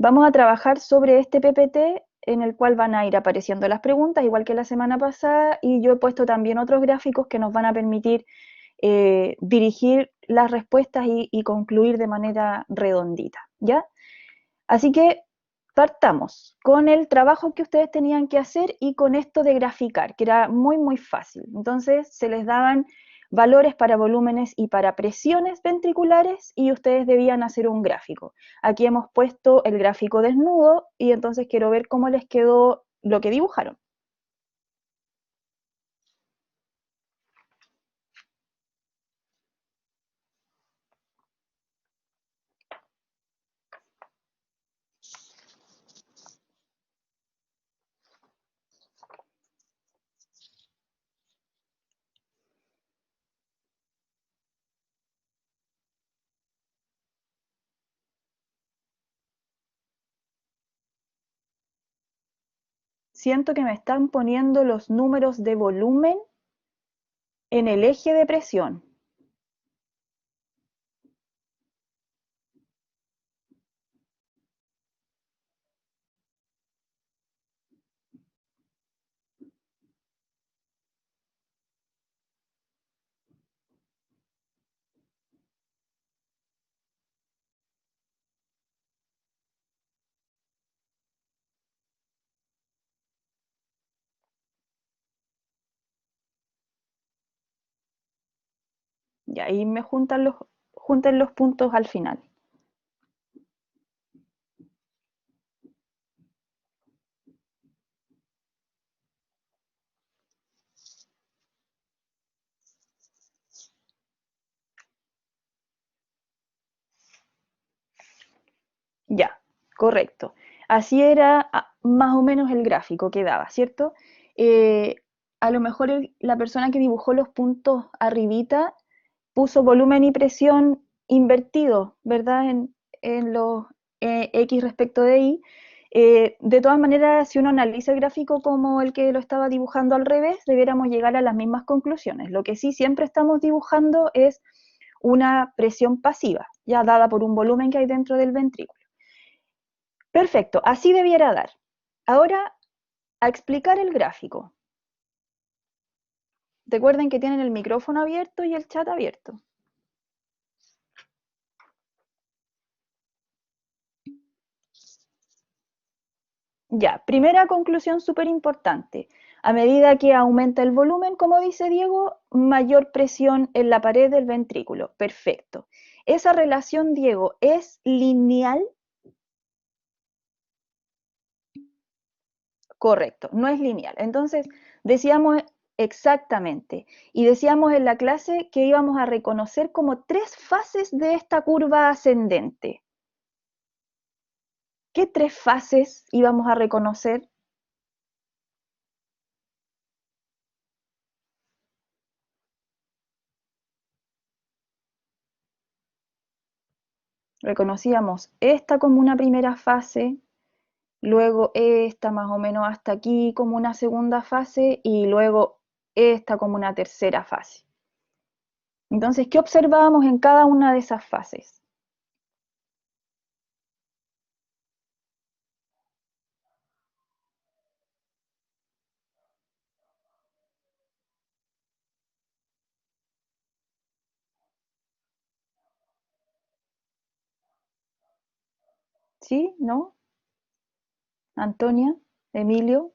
Vamos a trabajar sobre este PPT en el cual van a ir apareciendo las preguntas, igual que la semana pasada, y yo he puesto también otros gráficos que nos van a permitir dirigir las respuestas y concluir de manera redondita, ¿ya? Así que partamos con el trabajo que ustedes tenían que hacer y con esto de graficar, que era muy fácil. Entonces se les daban valores para volúmenes y para presiones ventriculares y ustedes debían hacer un gráfico. Aquí hemos puesto el gráfico desnudo y entonces quiero ver cómo les quedó lo que dibujaron. Siento que me están poniendo los números de volumen en el eje de presión. Y ahí me juntan los puntos al final. Ya, correcto. Así era más o menos el gráfico que daba, ¿cierto? Eh, a lo mejor la persona que dibujó los puntos arribita puso volumen y presión invertido, ¿verdad? En los X respecto de Y. De todas maneras, si uno analiza el gráfico como el que lo estaba dibujando al revés, debiéramos llegar a las mismas conclusiones. Lo que sí siempre estamos dibujando es una presión pasiva, ya dada por un volumen que hay dentro del ventrículo. Perfecto, así debiera dar. Ahora, a explicar el gráfico. Recuerden que tienen el micrófono abierto y el chat abierto. Ya, primera conclusión súper importante. A medida que aumenta el volumen, como dice Diego, mayor presión en la pared del ventrículo. Perfecto. ¿Esa relación, Diego, es lineal? Correcto, no es lineal. Entonces, decíamos exactamente, y decíamos en la clase que íbamos a reconocer como 3 fases de esta curva ascendente. ¿Qué 3 fases íbamos a reconocer? Reconocíamos esta como una primera fase, luego esta más o menos hasta aquí como una segunda fase y luego esta como una tercera fase. Entonces, ¿qué observábamos en cada una de esas fases? ¿Sí? ¿No? Antonia, Emilio.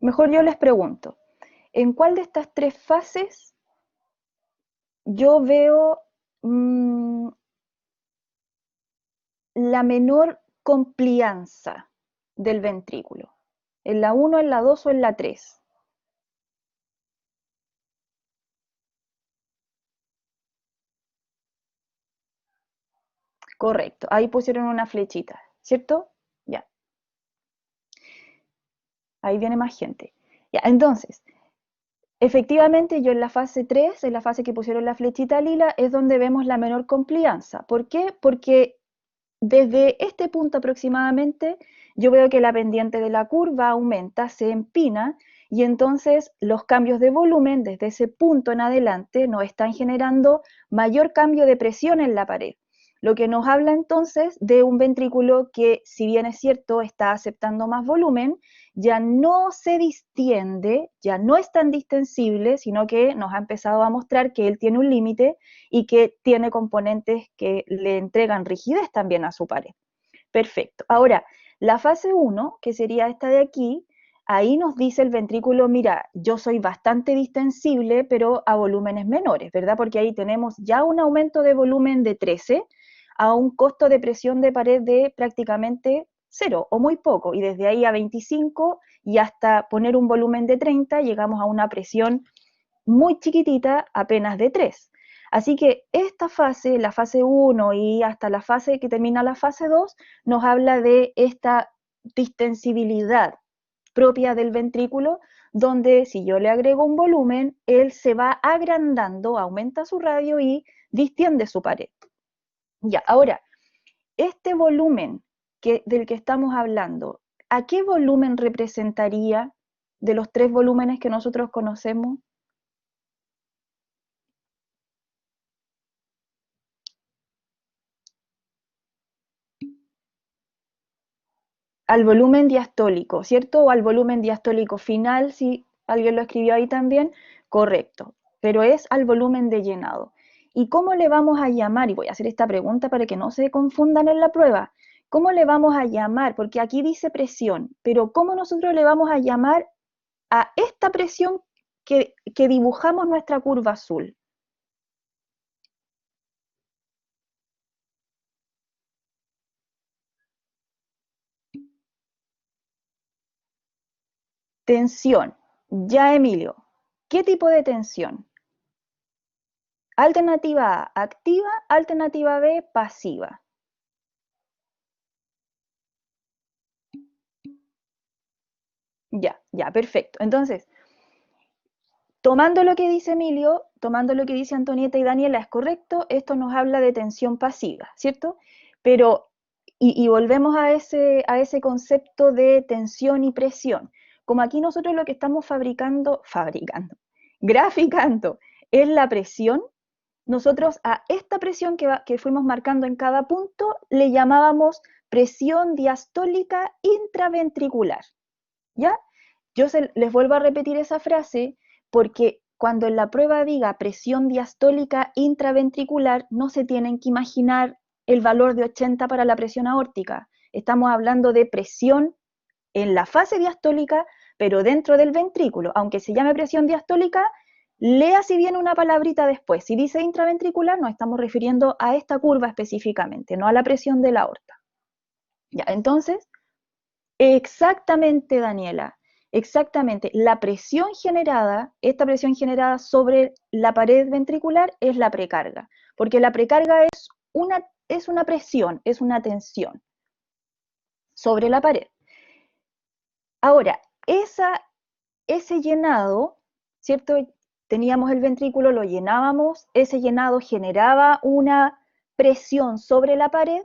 Mejor yo les pregunto, ¿en cuál de estas 3 fases yo veo la menor complianza del ventrículo? ¿En la 1, en la 2 o en la 3? Correcto, ahí pusieron una flechita, ¿cierto? Ya, ahí viene más gente. Ya, entonces, efectivamente yo en la fase 3, en la fase que pusieron la flechita lila, es donde vemos la menor complianza. ¿Por qué? Porque desde este punto aproximadamente, yo veo que la pendiente de la curva aumenta, se empina, y entonces los cambios de volumen desde ese punto en adelante nos están generando mayor cambio de presión en la pared, lo que nos habla entonces de un ventrículo que, si bien es cierto, está aceptando más volumen, ya no se distiende, ya no es tan distensible, sino que nos ha empezado a mostrar que él tiene un límite y que tiene componentes que le entregan rigidez también a su pared. Perfecto. Ahora, la fase 1, que sería esta de aquí, ahí nos dice el ventrículo, mira, yo soy bastante distensible, pero a volúmenes menores, ¿verdad? Porque ahí tenemos ya un aumento de volumen de 13 a un costo de presión de pared de prácticamente 0 o muy poco, y desde ahí a 25 y hasta poner un volumen de 30 llegamos a una presión muy chiquitita, apenas de 3. Así que esta fase, la fase 1 y hasta la fase que termina la fase 2, nos habla de esta distensibilidad propia del ventrículo, donde si yo le agrego un volumen, él se va agrandando, aumenta su radio y distiende su pared. Ya, ahora, este volumen del que estamos hablando, ¿a qué volumen representaría de los tres volúmenes que nosotros conocemos? Al volumen diastólico, ¿cierto? O al volumen diastólico final, si alguien lo escribió ahí también, correcto, pero es al volumen de llenado. ¿Y cómo le vamos a llamar? Y voy a hacer esta pregunta para que no se confundan en la prueba. ¿Cómo le vamos a llamar? Porque aquí dice presión, pero ¿cómo nosotros le vamos a llamar a esta presión que dibujamos nuestra curva azul? Tensión. Ya, Emilio. ¿Qué tipo de tensión? Alternativa A, activa, alternativa B, pasiva. Ya, ya, perfecto. Entonces, tomando lo que dice Emilio, tomando lo que dice Antonieta y Daniela, es correcto, esto nos habla de tensión pasiva, ¿cierto? Pero, y volvemos a ese concepto de tensión y presión. Como aquí nosotros lo que estamos graficando, es la presión, nosotros a esta presión que fuimos marcando en cada punto le llamábamos presión diastólica intraventricular, ¿ya? Les vuelvo a repetir esa frase porque cuando en la prueba diga presión diastólica intraventricular, no se tienen que imaginar el valor de 80 para la presión aórtica. Estamos hablando de presión en la fase diastólica, pero dentro del ventrículo. Aunque se llame presión diastólica, lea si viene una palabrita después. Si dice intraventricular, nos estamos refiriendo a esta curva específicamente, no a la presión de la aorta. Ya, entonces, exactamente, Daniela, exactamente. La presión generada, esta presión generada sobre la pared ventricular es la precarga, porque la precarga es una presión, es una tensión sobre la pared. Ahora, ese llenado, ¿cierto? Teníamos el ventrículo, lo llenábamos, ese llenado generaba una presión sobre la pared,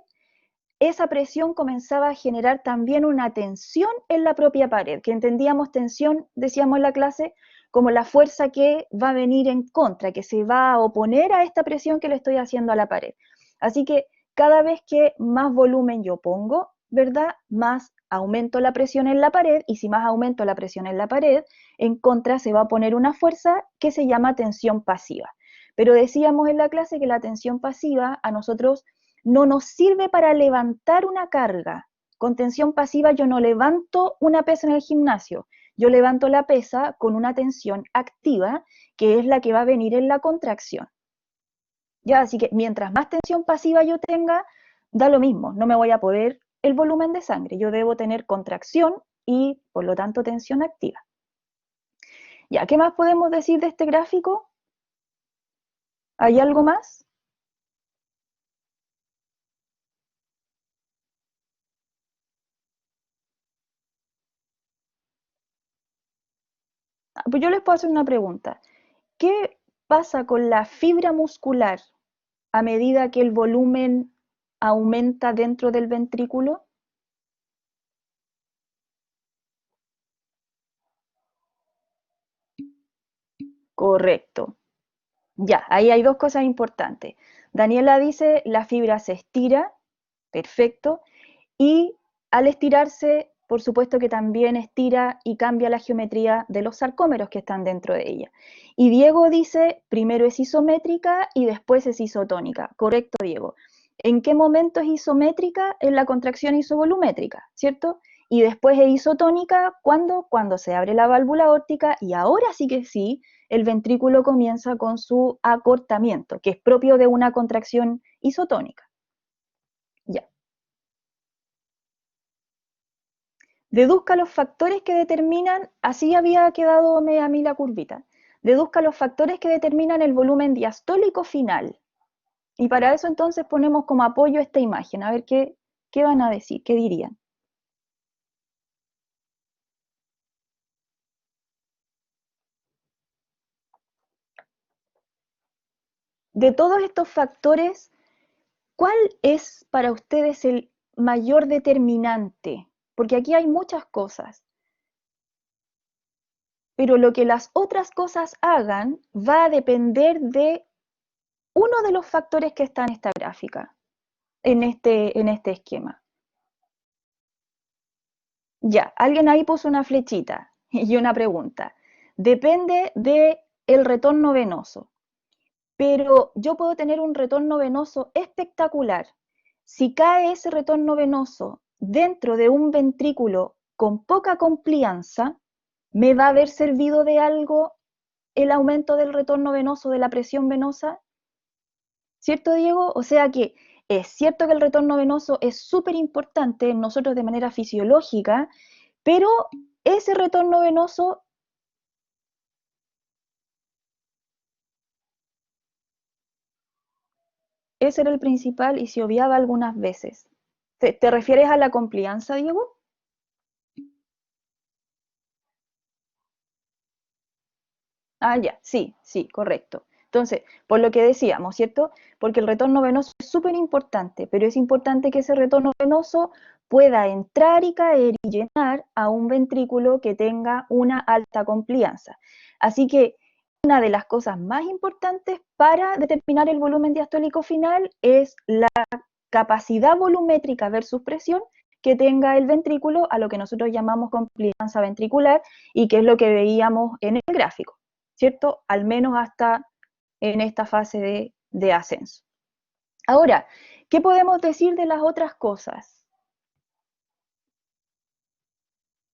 esa presión comenzaba a generar también una tensión en la propia pared, que entendíamos tensión, decíamos en la clase, como la fuerza que va a venir en contra, que se va a oponer a esta presión que le estoy haciendo a la pared. Así que cada vez que más volumen yo pongo, ¿verdad? Más aumento la presión en la pared, y si más aumento la presión en la pared, en contra se va a poner una fuerza que se llama tensión pasiva. Pero decíamos en la clase que la tensión pasiva a nosotros no nos sirve para levantar una carga. Con tensión pasiva yo no levanto una pesa en el gimnasio, yo levanto la pesa con una tensión activa, que es la que va a venir en la contracción. Ya, así que mientras más tensión pasiva yo tenga, da lo mismo, no me voy a poder el volumen de sangre, yo debo tener contracción y por lo tanto tensión activa. Ya, ¿qué más podemos decir de este gráfico? ¿Hay algo más? Pues yo les puedo hacer una pregunta. ¿Qué pasa con la fibra muscular a medida que el volumen aumenta dentro del ventrículo? Correcto. Ya, ahí hay dos cosas importantes. Daniela dice, la fibra se estira, perfecto, y al estirarse, por supuesto que también estira y cambia la geometría de los sarcómeros que están dentro de ella. Y Diego dice, primero es isométrica y después es isotónica. Correcto, Diego. ¿En qué momento es isométrica? En la contracción isovolumétrica, ¿cierto? Y después es isotónica, ¿cuándo? Cuando se abre la válvula aórtica y ahora sí que sí, el ventrículo comienza con su acortamiento, que es propio de una contracción isotónica. Ya. Deduzca los factores que determinan, así había quedado a mí la curvita, deduzca los factores que determinan el volumen diastólico final. Y para eso entonces ponemos como apoyo esta imagen, a ver qué van a decir, qué dirían. De todos estos factores, ¿cuál es para ustedes el mayor determinante? Porque aquí hay muchas cosas, pero lo que las otras cosas hagan va a depender de uno de los factores que está en esta gráfica, en este esquema. Ya, alguien ahí puso una flechita y una pregunta. Depende del retorno venoso, pero yo puedo tener un retorno venoso espectacular. Si cae ese retorno venoso dentro de un ventrículo con poca complianza, ¿me va a haber servido de algo el aumento del retorno venoso, de la presión venosa? ¿Cierto, Diego? O sea que es cierto que el retorno venoso es súper importante en nosotros de manera fisiológica, pero ese retorno venoso, ese era el principal y se obviaba algunas veces. ¿Te refieres a la complianza, Diego? Ah, ya, sí, sí, correcto. Entonces, por lo que decíamos, ¿cierto? Porque el retorno venoso es súper importante, pero es importante que ese retorno venoso pueda entrar y caer y llenar a un ventrículo que tenga una alta complianza. Así que una de las cosas más importantes para determinar el volumen diastólico final es la capacidad volumétrica versus presión que tenga el ventrículo, a lo que nosotros llamamos complianza ventricular, y que es lo que veíamos en el gráfico, ¿cierto? Al menos hasta en esta fase de ascenso. Ahora, ¿qué podemos decir de las otras cosas?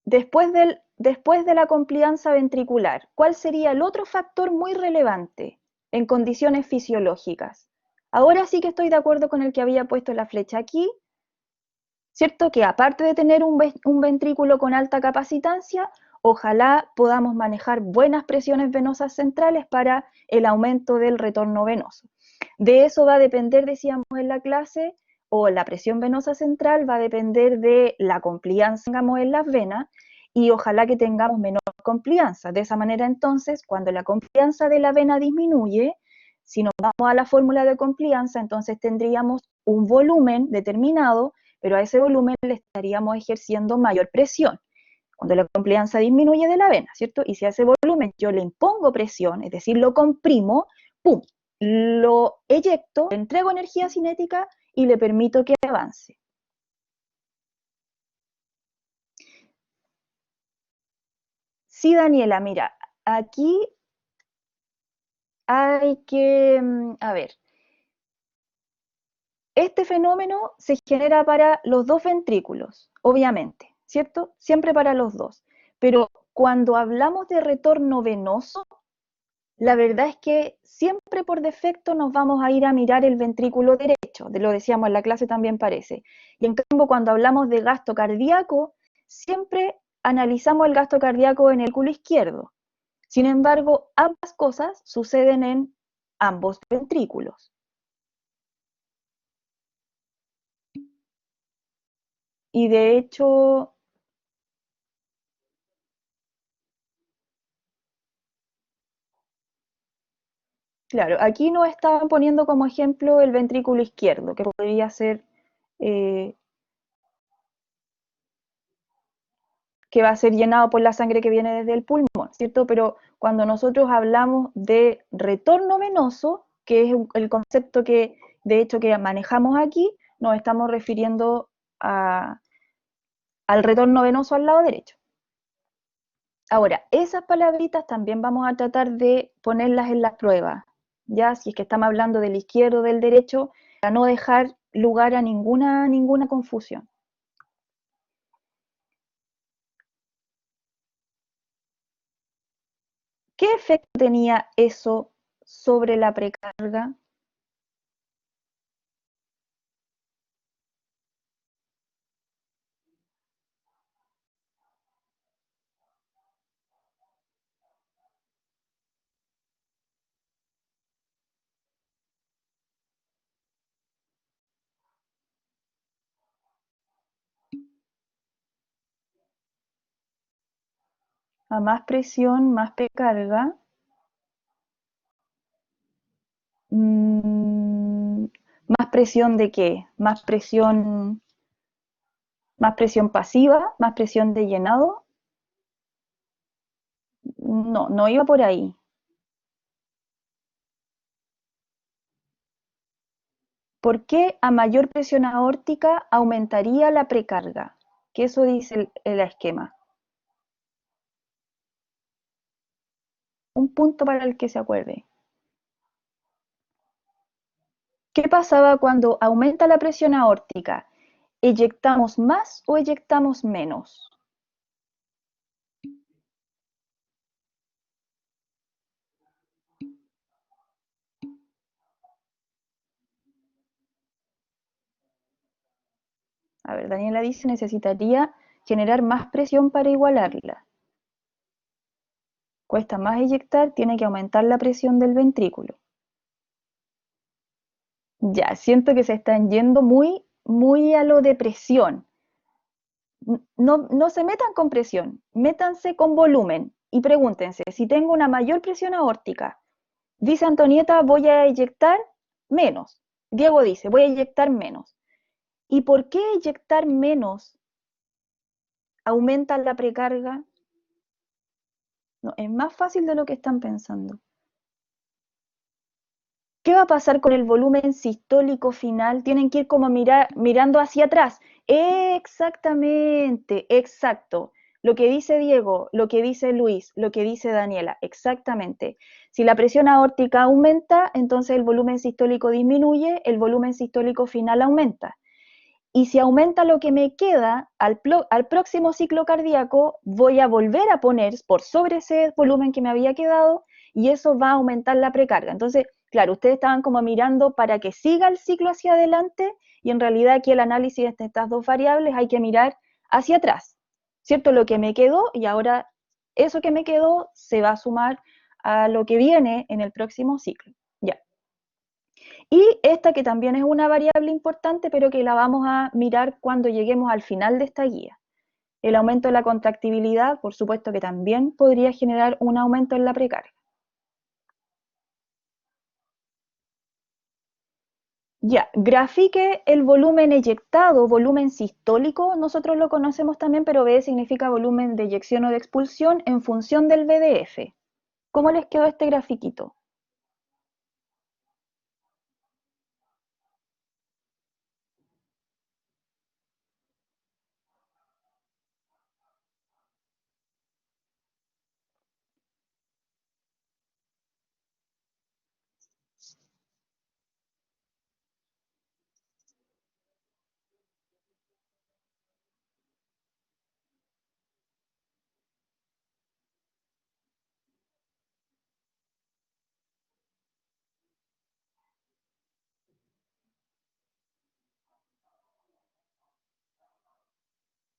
Después de la complianza ventricular, ¿cuál sería el otro factor muy relevante en condiciones fisiológicas? Ahora sí que estoy de acuerdo con el que había puesto la flecha aquí, ¿cierto? Que aparte de tener un ventrículo con alta capacitancia, ojalá podamos manejar buenas presiones venosas centrales para el aumento del retorno venoso. De eso va a depender, decíamos en la clase, o la presión venosa central va a depender de la complianza que tengamos en las venas y ojalá que tengamos menor complianza. De esa manera entonces, cuando la complianza de la vena disminuye, si nos vamos a la fórmula de complianza, entonces tendríamos un volumen determinado, pero a ese volumen le estaríamos ejerciendo mayor presión. Cuando la complianza disminuye de la vena, ¿cierto? Y si a ese volumen yo le impongo presión, es decir, lo comprimo, ¡pum!, lo eyecto, le entrego energía cinética y le permito que avance. Sí, Daniela, mira, aquí hay que, a ver, este fenómeno se genera para los dos ventrículos, obviamente, ¿cierto? Siempre para los dos. Pero cuando hablamos de retorno venoso, la verdad es que siempre por defecto nos vamos a ir a mirar el ventrículo derecho, lo decíamos en la clase también parece. Y en cambio cuando hablamos de gasto cardíaco, siempre analizamos el gasto cardíaco en el ventrículo izquierdo. Sin embargo, ambas cosas suceden en ambos ventrículos. Y de hecho, claro, aquí nos estaban poniendo como ejemplo el ventrículo izquierdo, que podría ser, eh, que va a ser llenado por la sangre que viene desde el pulmón, ¿cierto? Pero cuando nosotros hablamos de retorno venoso, que es el concepto que de hecho que manejamos aquí, nos estamos refiriendo a, al retorno venoso al lado derecho. Ahora, esas palabritas también vamos a tratar de ponerlas en las pruebas, ya si es que estamos hablando del izquierdo o del derecho, para no dejar lugar a ninguna confusión. ¿Qué efecto tenía eso sobre la precarga? A más presión, más precarga. ¿Más presión de qué? Más presión pasiva, más presión de llenado. No, no iba por ahí. ¿Por qué a mayor presión aórtica aumentaría la precarga? Que eso dice el esquema. Un punto para el que se acuerde. ¿Qué pasaba cuando aumenta la presión aórtica? ¿Eyectamos más o eyectamos menos? A ver, Daniela dice, necesitaría generar más presión para igualarla. Cuesta más eyectar, tiene que aumentar la presión del ventrículo. Ya, siento que se están yendo muy a lo de presión. No se metan con presión, métanse con volumen y pregúntense, si tengo una mayor presión aórtica, dice Antonieta, voy a eyectar menos. Diego dice, voy a eyectar menos. ¿Y por qué eyectar menos aumenta la precarga? No, es más fácil de lo que están pensando. ¿Qué va a pasar con el volumen sistólico final? Tienen que ir como mirando hacia atrás. Exactamente, exacto. Lo que dice Diego, lo que dice Luis, lo que dice Daniela, exactamente. Si la presión aórtica aumenta, entonces el volumen sistólico disminuye, el volumen sistólico final aumenta. Y si aumenta lo que me queda, al próximo ciclo cardíaco voy a volver a poner por sobre ese volumen que me había quedado y eso va a aumentar la precarga. Entonces, claro, ustedes estaban como mirando para que siga el ciclo hacia adelante y en realidad aquí el análisis de estas dos variables hay que mirar hacia atrás, ¿cierto? Lo que me quedó y ahora eso que me quedó se va a sumar a lo que viene en el próximo ciclo. Ya. Y esta que también es una variable importante, pero que la vamos a mirar cuando lleguemos al final de esta guía. El aumento de la contractibilidad, por supuesto que también podría generar un aumento en la precarga. Ya, grafique el volumen eyectado, volumen sistólico, nosotros lo conocemos también, pero V significa volumen de eyección o de expulsión en función del VDF. ¿Cómo les quedó este grafiquito?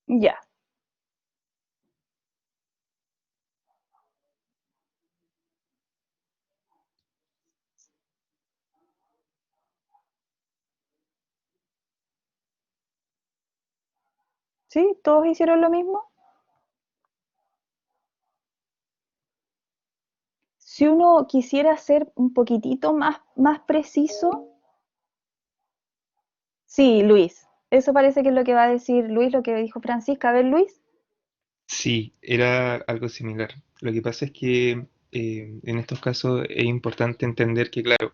Ya, ¿sí? ¿Todos hicieron lo mismo? Si uno quisiera ser un poquitito más preciso, sí, Luis. Eso parece que es lo que va a decir Luis, lo que dijo Francisca. A ver, Luis. Sí, era algo similar. Lo que pasa es que en estos casos es importante entender que, claro,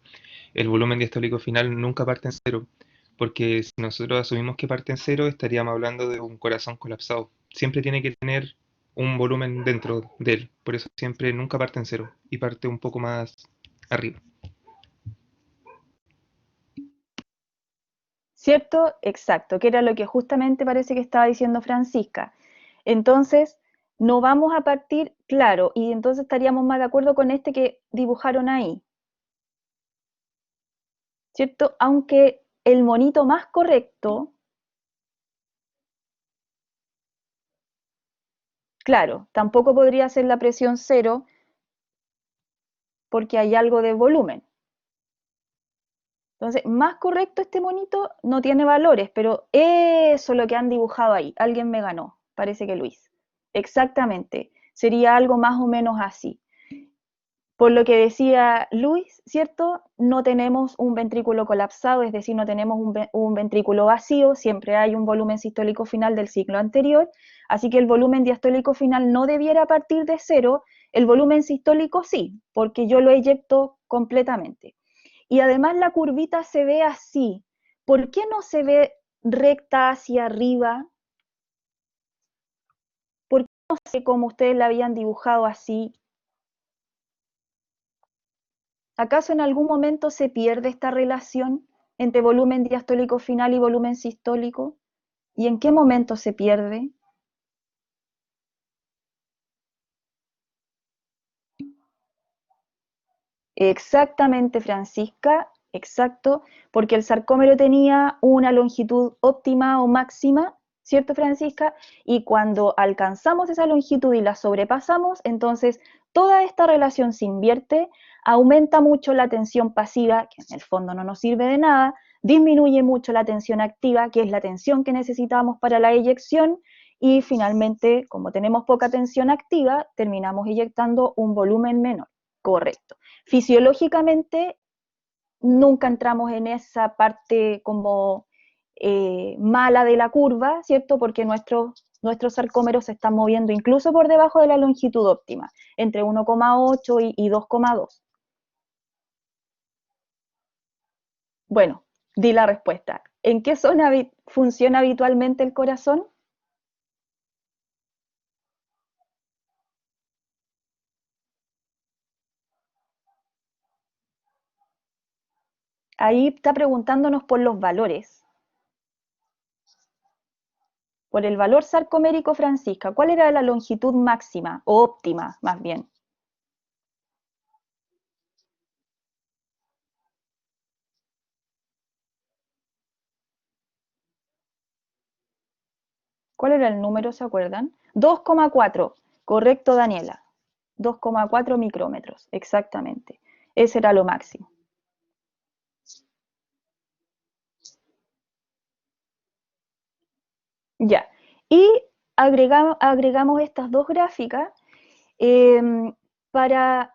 el volumen diastólico final nunca parte en cero, porque si nosotros asumimos que parte en cero, estaríamos hablando de un corazón colapsado. Siempre tiene que tener un volumen dentro de él, por eso siempre nunca parte en cero y parte un poco más arriba. ¿Cierto? Exacto, que era lo que justamente parece que estaba diciendo Francisca. Entonces, no vamos a partir, claro, y entonces estaríamos más de acuerdo con este que dibujaron ahí, ¿cierto? Aunque el monito más correcto, claro, tampoco podría ser la presión cero porque hay algo de volumen. Entonces, más correcto este monito no tiene valores, pero eso es lo que han dibujado ahí. Alguien me ganó, parece que Luis. Exactamente, sería algo más o menos así. Por lo que decía Luis, ¿cierto? No tenemos un ventrículo colapsado, es decir, no tenemos un ventrículo vacío, siempre hay un volumen sistólico final del ciclo anterior, así que el volumen diastólico final no debiera partir de cero, el volumen sistólico sí, porque yo lo eyecto completamente. Y además la curvita se ve así. ¿Por qué no se ve recta hacia arriba? ¿Por qué no sé cómo ustedes la habían dibujado así? ¿Acaso en algún momento se pierde esta relación entre volumen diastólico final y volumen sistólico? ¿Y en qué momento se pierde? Exactamente, Francisca, exacto, porque el sarcómero tenía una longitud óptima o máxima, ¿cierto, Francisca? Y cuando alcanzamos esa longitud y la sobrepasamos, entonces toda esta relación se invierte, aumenta mucho la tensión pasiva, que en el fondo no nos sirve de nada, disminuye mucho la tensión activa, que es la tensión que necesitamos para la eyección, y finalmente, como tenemos poca tensión activa, terminamos eyectando un volumen menor. Correcto. Fisiológicamente nunca entramos en esa parte como mala de la curva, ¿cierto? Porque nuestros sarcómeros se están moviendo incluso por debajo de la longitud óptima, entre 1,8 y 2,2. Bueno, di la respuesta. ¿En qué zona funciona habitualmente el corazón? Ahí está preguntándonos por los valores, por el valor sarcomérico, Francisca. ¿Cuál era la longitud máxima o óptima, más bien? ¿Cuál era el número, se acuerdan? 2,4. Correcto, Daniela. 2,4 micrómetros, exactamente. Ese era lo máximo. Ya. Y agregamos estas dos gráficas eh, para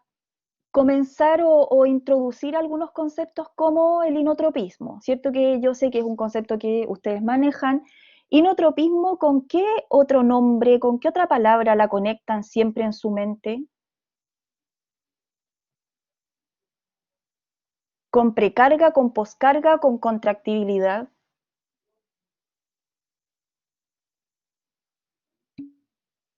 comenzar o introducir algunos conceptos como el inotropismo, ¿cierto? Que yo sé que es un concepto que ustedes manejan. Inotropismo, ¿con qué otro nombre, con qué otra palabra la conectan siempre en su mente? ¿Con precarga, con poscarga, con contractibilidad?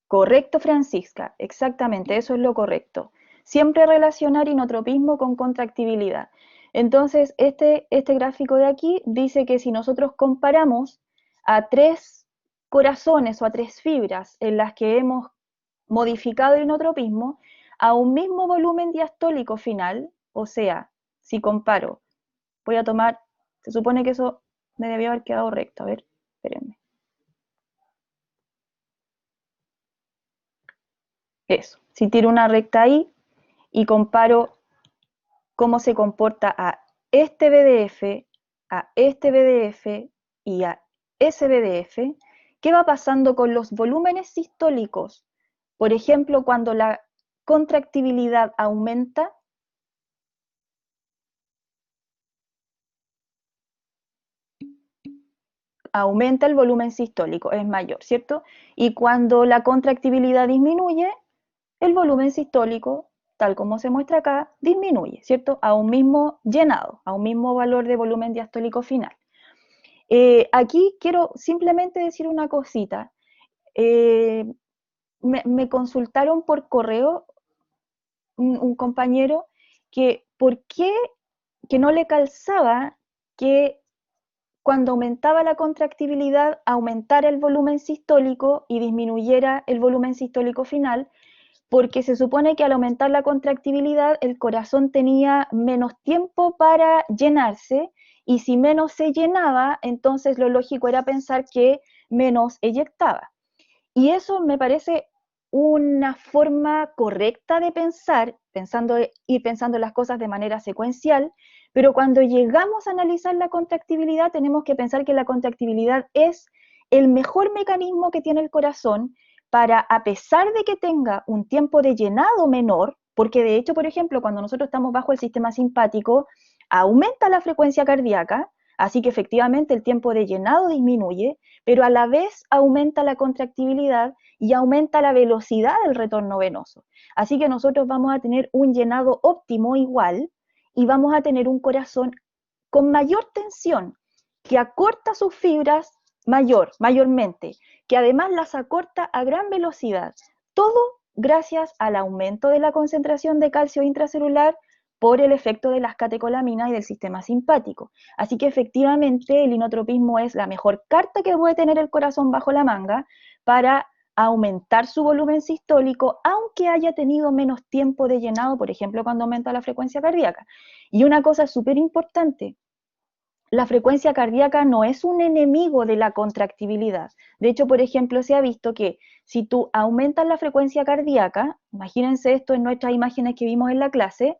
Correcto, Francisca, exactamente, eso es lo correcto. Siempre relacionar inotropismo con contractibilidad. Entonces, este gráfico de aquí dice que si nosotros comparamos a tres corazones o a tres fibras en las que hemos modificado el inotropismo, a un mismo volumen diastólico final, o sea, si comparo, voy a tomar, se supone que eso me debió haber quedado recto, a ver, espérenme. Eso, si tiro una recta ahí y comparo cómo se comporta a este BDF, a este BDF y a ese BDF, ¿qué va pasando con los volúmenes sistólicos? Por ejemplo, cuando la contractibilidad aumenta, aumenta el volumen sistólico, es mayor, ¿cierto? Y cuando la contractibilidad disminuye, el volumen sistólico, tal como se muestra acá, disminuye, ¿cierto? A un mismo llenado, a un mismo valor de volumen diastólico final. Aquí quiero simplemente decir una cosita. Me consultaron por correo un compañero que por qué que no le calzaba que cuando aumentaba la contractibilidad aumentara el volumen sistólico y disminuyera el volumen sistólico final, porque se supone que al aumentar la contractibilidad el corazón tenía menos tiempo para llenarse y si menos se llenaba, entonces lo lógico era pensar que menos eyectaba. Y eso me parece una forma correcta de pensar, ir pensando las cosas de manera secuencial, pero cuando llegamos a analizar la contractibilidad tenemos que pensar que la contractibilidad es el mejor mecanismo que tiene el corazón para, a pesar de que tenga un tiempo de llenado menor, porque de hecho, por ejemplo, cuando nosotros estamos bajo el sistema simpático, aumenta la frecuencia cardíaca, así que efectivamente el tiempo de llenado disminuye, pero a la vez aumenta la contractibilidad y aumenta la velocidad del retorno venoso. Así que nosotros vamos a tener un llenado óptimo igual y vamos a tener un corazón con mayor tensión, que acorta sus fibras mayormente, que además las acorta a gran velocidad. Todo gracias al aumento de la concentración de calcio intracelular por el efecto de las catecolaminas y del sistema simpático. Así que efectivamente el inotropismo es la mejor carta que puede tener el corazón bajo la manga para aumentar su volumen sistólico, aunque haya tenido menos tiempo de llenado, por ejemplo, cuando aumenta la frecuencia cardíaca. Y una cosa súper importante, la frecuencia cardíaca no es un enemigo de la contractibilidad. De hecho, por ejemplo, se ha visto que si tú aumentas la frecuencia cardíaca, imagínense esto en nuestras imágenes que vimos en la clase,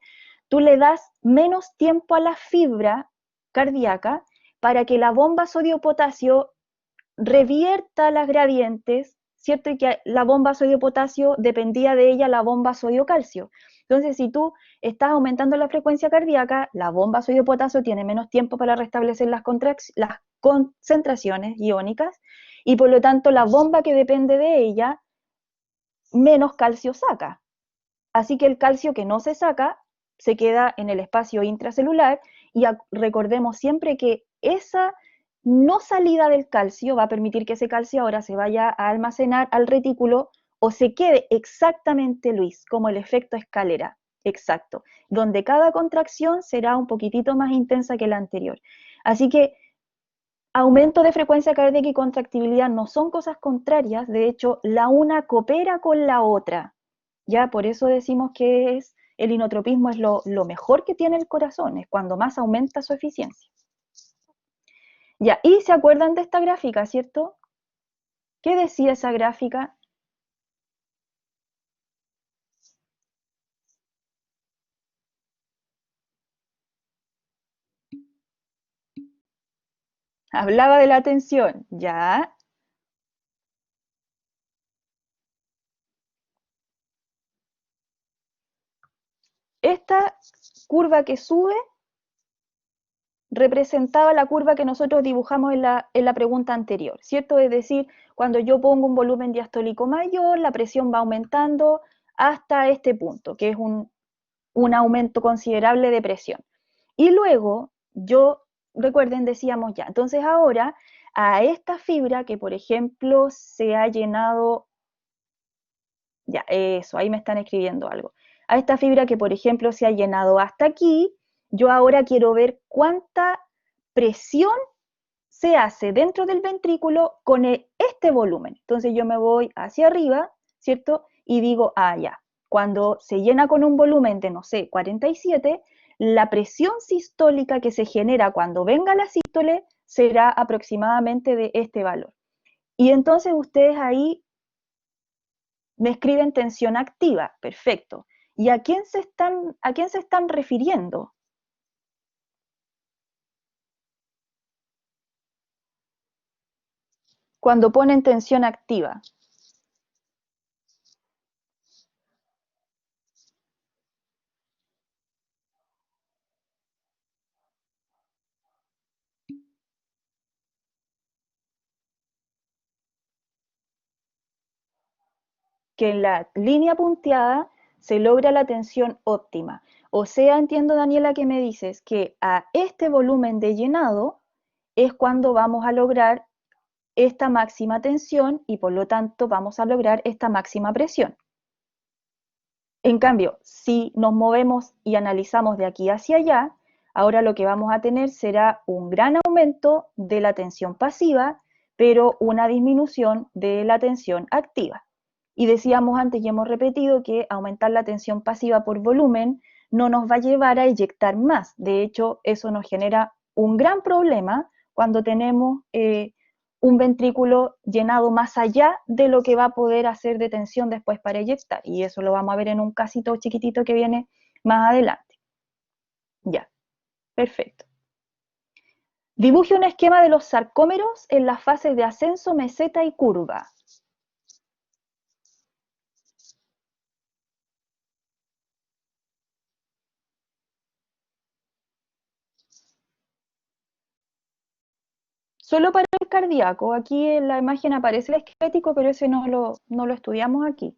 tú le das menos tiempo a la fibra cardíaca para que la bomba sodio-potasio revierta las gradientes, ¿cierto? Y que la bomba sodio-potasio dependía de ella la bomba sodio-calcio. Entonces, si tú estás aumentando la frecuencia cardíaca, la bomba sodio-potasio tiene menos tiempo para restablecer las concentraciones iónicas y por lo tanto la bomba que depende de ella menos calcio saca. Así que el calcio que no se saca se queda en el espacio intracelular y recordemos siempre que esa no salida del calcio va a permitir que ese calcio ahora se vaya a almacenar al retículo o se quede exactamente, Luis, como el efecto escalera, exacto, donde cada contracción será un poquitito más intensa que la anterior. Así que aumento de frecuencia cardíaca y contractibilidad no son cosas contrarias, de hecho, la una coopera con la otra. Ya, por eso decimos que el inotropismo es lo mejor que tiene el corazón, es cuando más aumenta su eficiencia. Ya, y se acuerdan de esta gráfica, ¿cierto? ¿Qué decía esa gráfica? Hablaba de la tensión, ya. Esta curva que sube representaba la curva que nosotros dibujamos en la pregunta anterior, ¿cierto? Es decir, cuando yo pongo un volumen diastólico mayor, la presión va aumentando hasta este punto, que es un aumento considerable de presión. Y luego recuerden, decíamos ya, entonces ahora a esta fibra que por ejemplo se ha llenado, ya, eso, ahí me están escribiendo algo. A esta fibra que por ejemplo se ha llenado hasta aquí, yo ahora quiero ver cuánta presión se hace dentro del ventrículo con este volumen. Entonces yo me voy hacia arriba, ¿cierto? Y digo, ya, cuando se llena con un volumen de, no sé, 47, la presión sistólica que se genera cuando venga la sístole será aproximadamente de este valor. Y entonces ustedes ahí me escriben tensión activa, perfecto. ¿Y a quién se están refiriendo? Cuando ponen tensión activa. que en la línea punteada se logra la tensión óptima. O sea, entiendo, Daniela, que me dices que a este volumen de llenado es cuando vamos a lograr esta máxima tensión y por lo tanto vamos a lograr esta máxima presión. En cambio, si nos movemos y analizamos de aquí hacia allá, ahora lo que vamos a tener será un gran aumento de la tensión pasiva, pero una disminución de la tensión activa. Y decíamos antes y hemos repetido que aumentar la tensión pasiva por volumen no nos va a llevar a eyectar más. De hecho, eso nos genera un gran problema cuando tenemos un ventrículo llenado más allá de lo que va a poder hacer de tensión después para eyectar. Y eso lo vamos a ver en un casito chiquitito que viene más adelante. Ya, perfecto. Dibuje un esquema de los sarcómeros en las fases de ascenso, meseta y curva. Solo para el cardíaco, aquí en la imagen aparece el esquelético, pero ese no lo estudiamos aquí.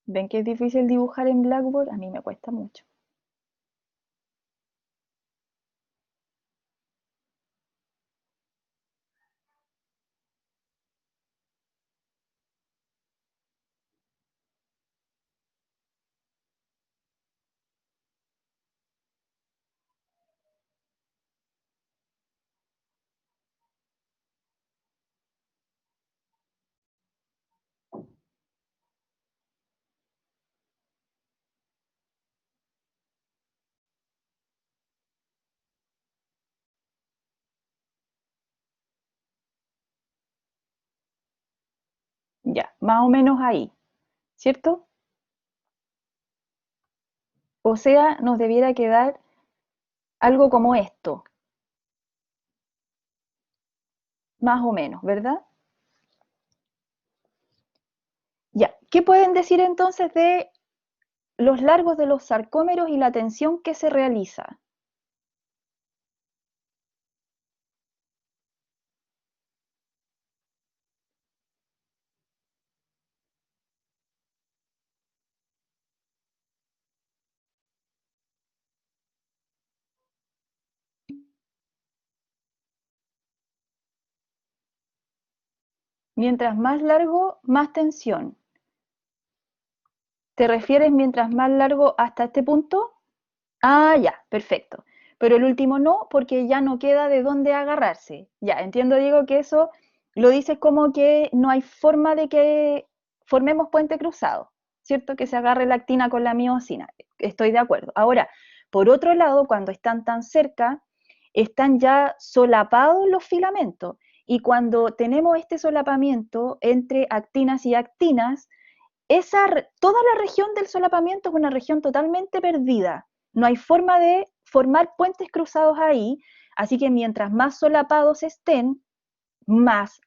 ¿Ven que es difícil dibujar en Blackboard? A mí me cuesta mucho. Ya, más o menos ahí, ¿cierto? O sea, nos debiera quedar algo como esto, más o menos, ¿verdad? Ya, ¿qué pueden decir entonces de los largos de los sarcómeros y la tensión que se realiza? Mientras más largo, más tensión. ¿Te refieres mientras más largo hasta este punto? Ah, ya, perfecto. Pero el último no, porque ya no queda de dónde agarrarse. Ya, entiendo, Diego, que eso lo dices como que no hay forma de que formemos puente cruzado, ¿cierto? Que se agarre la actina con la miosina. Estoy de acuerdo. Ahora, por otro lado, cuando están tan cerca, están ya solapados los filamentos. Y cuando tenemos este solapamiento entre actinas y actinas, toda la región del solapamiento es una región totalmente perdida. No hay forma de formar puentes cruzados ahí, así que mientras más solapados estén, más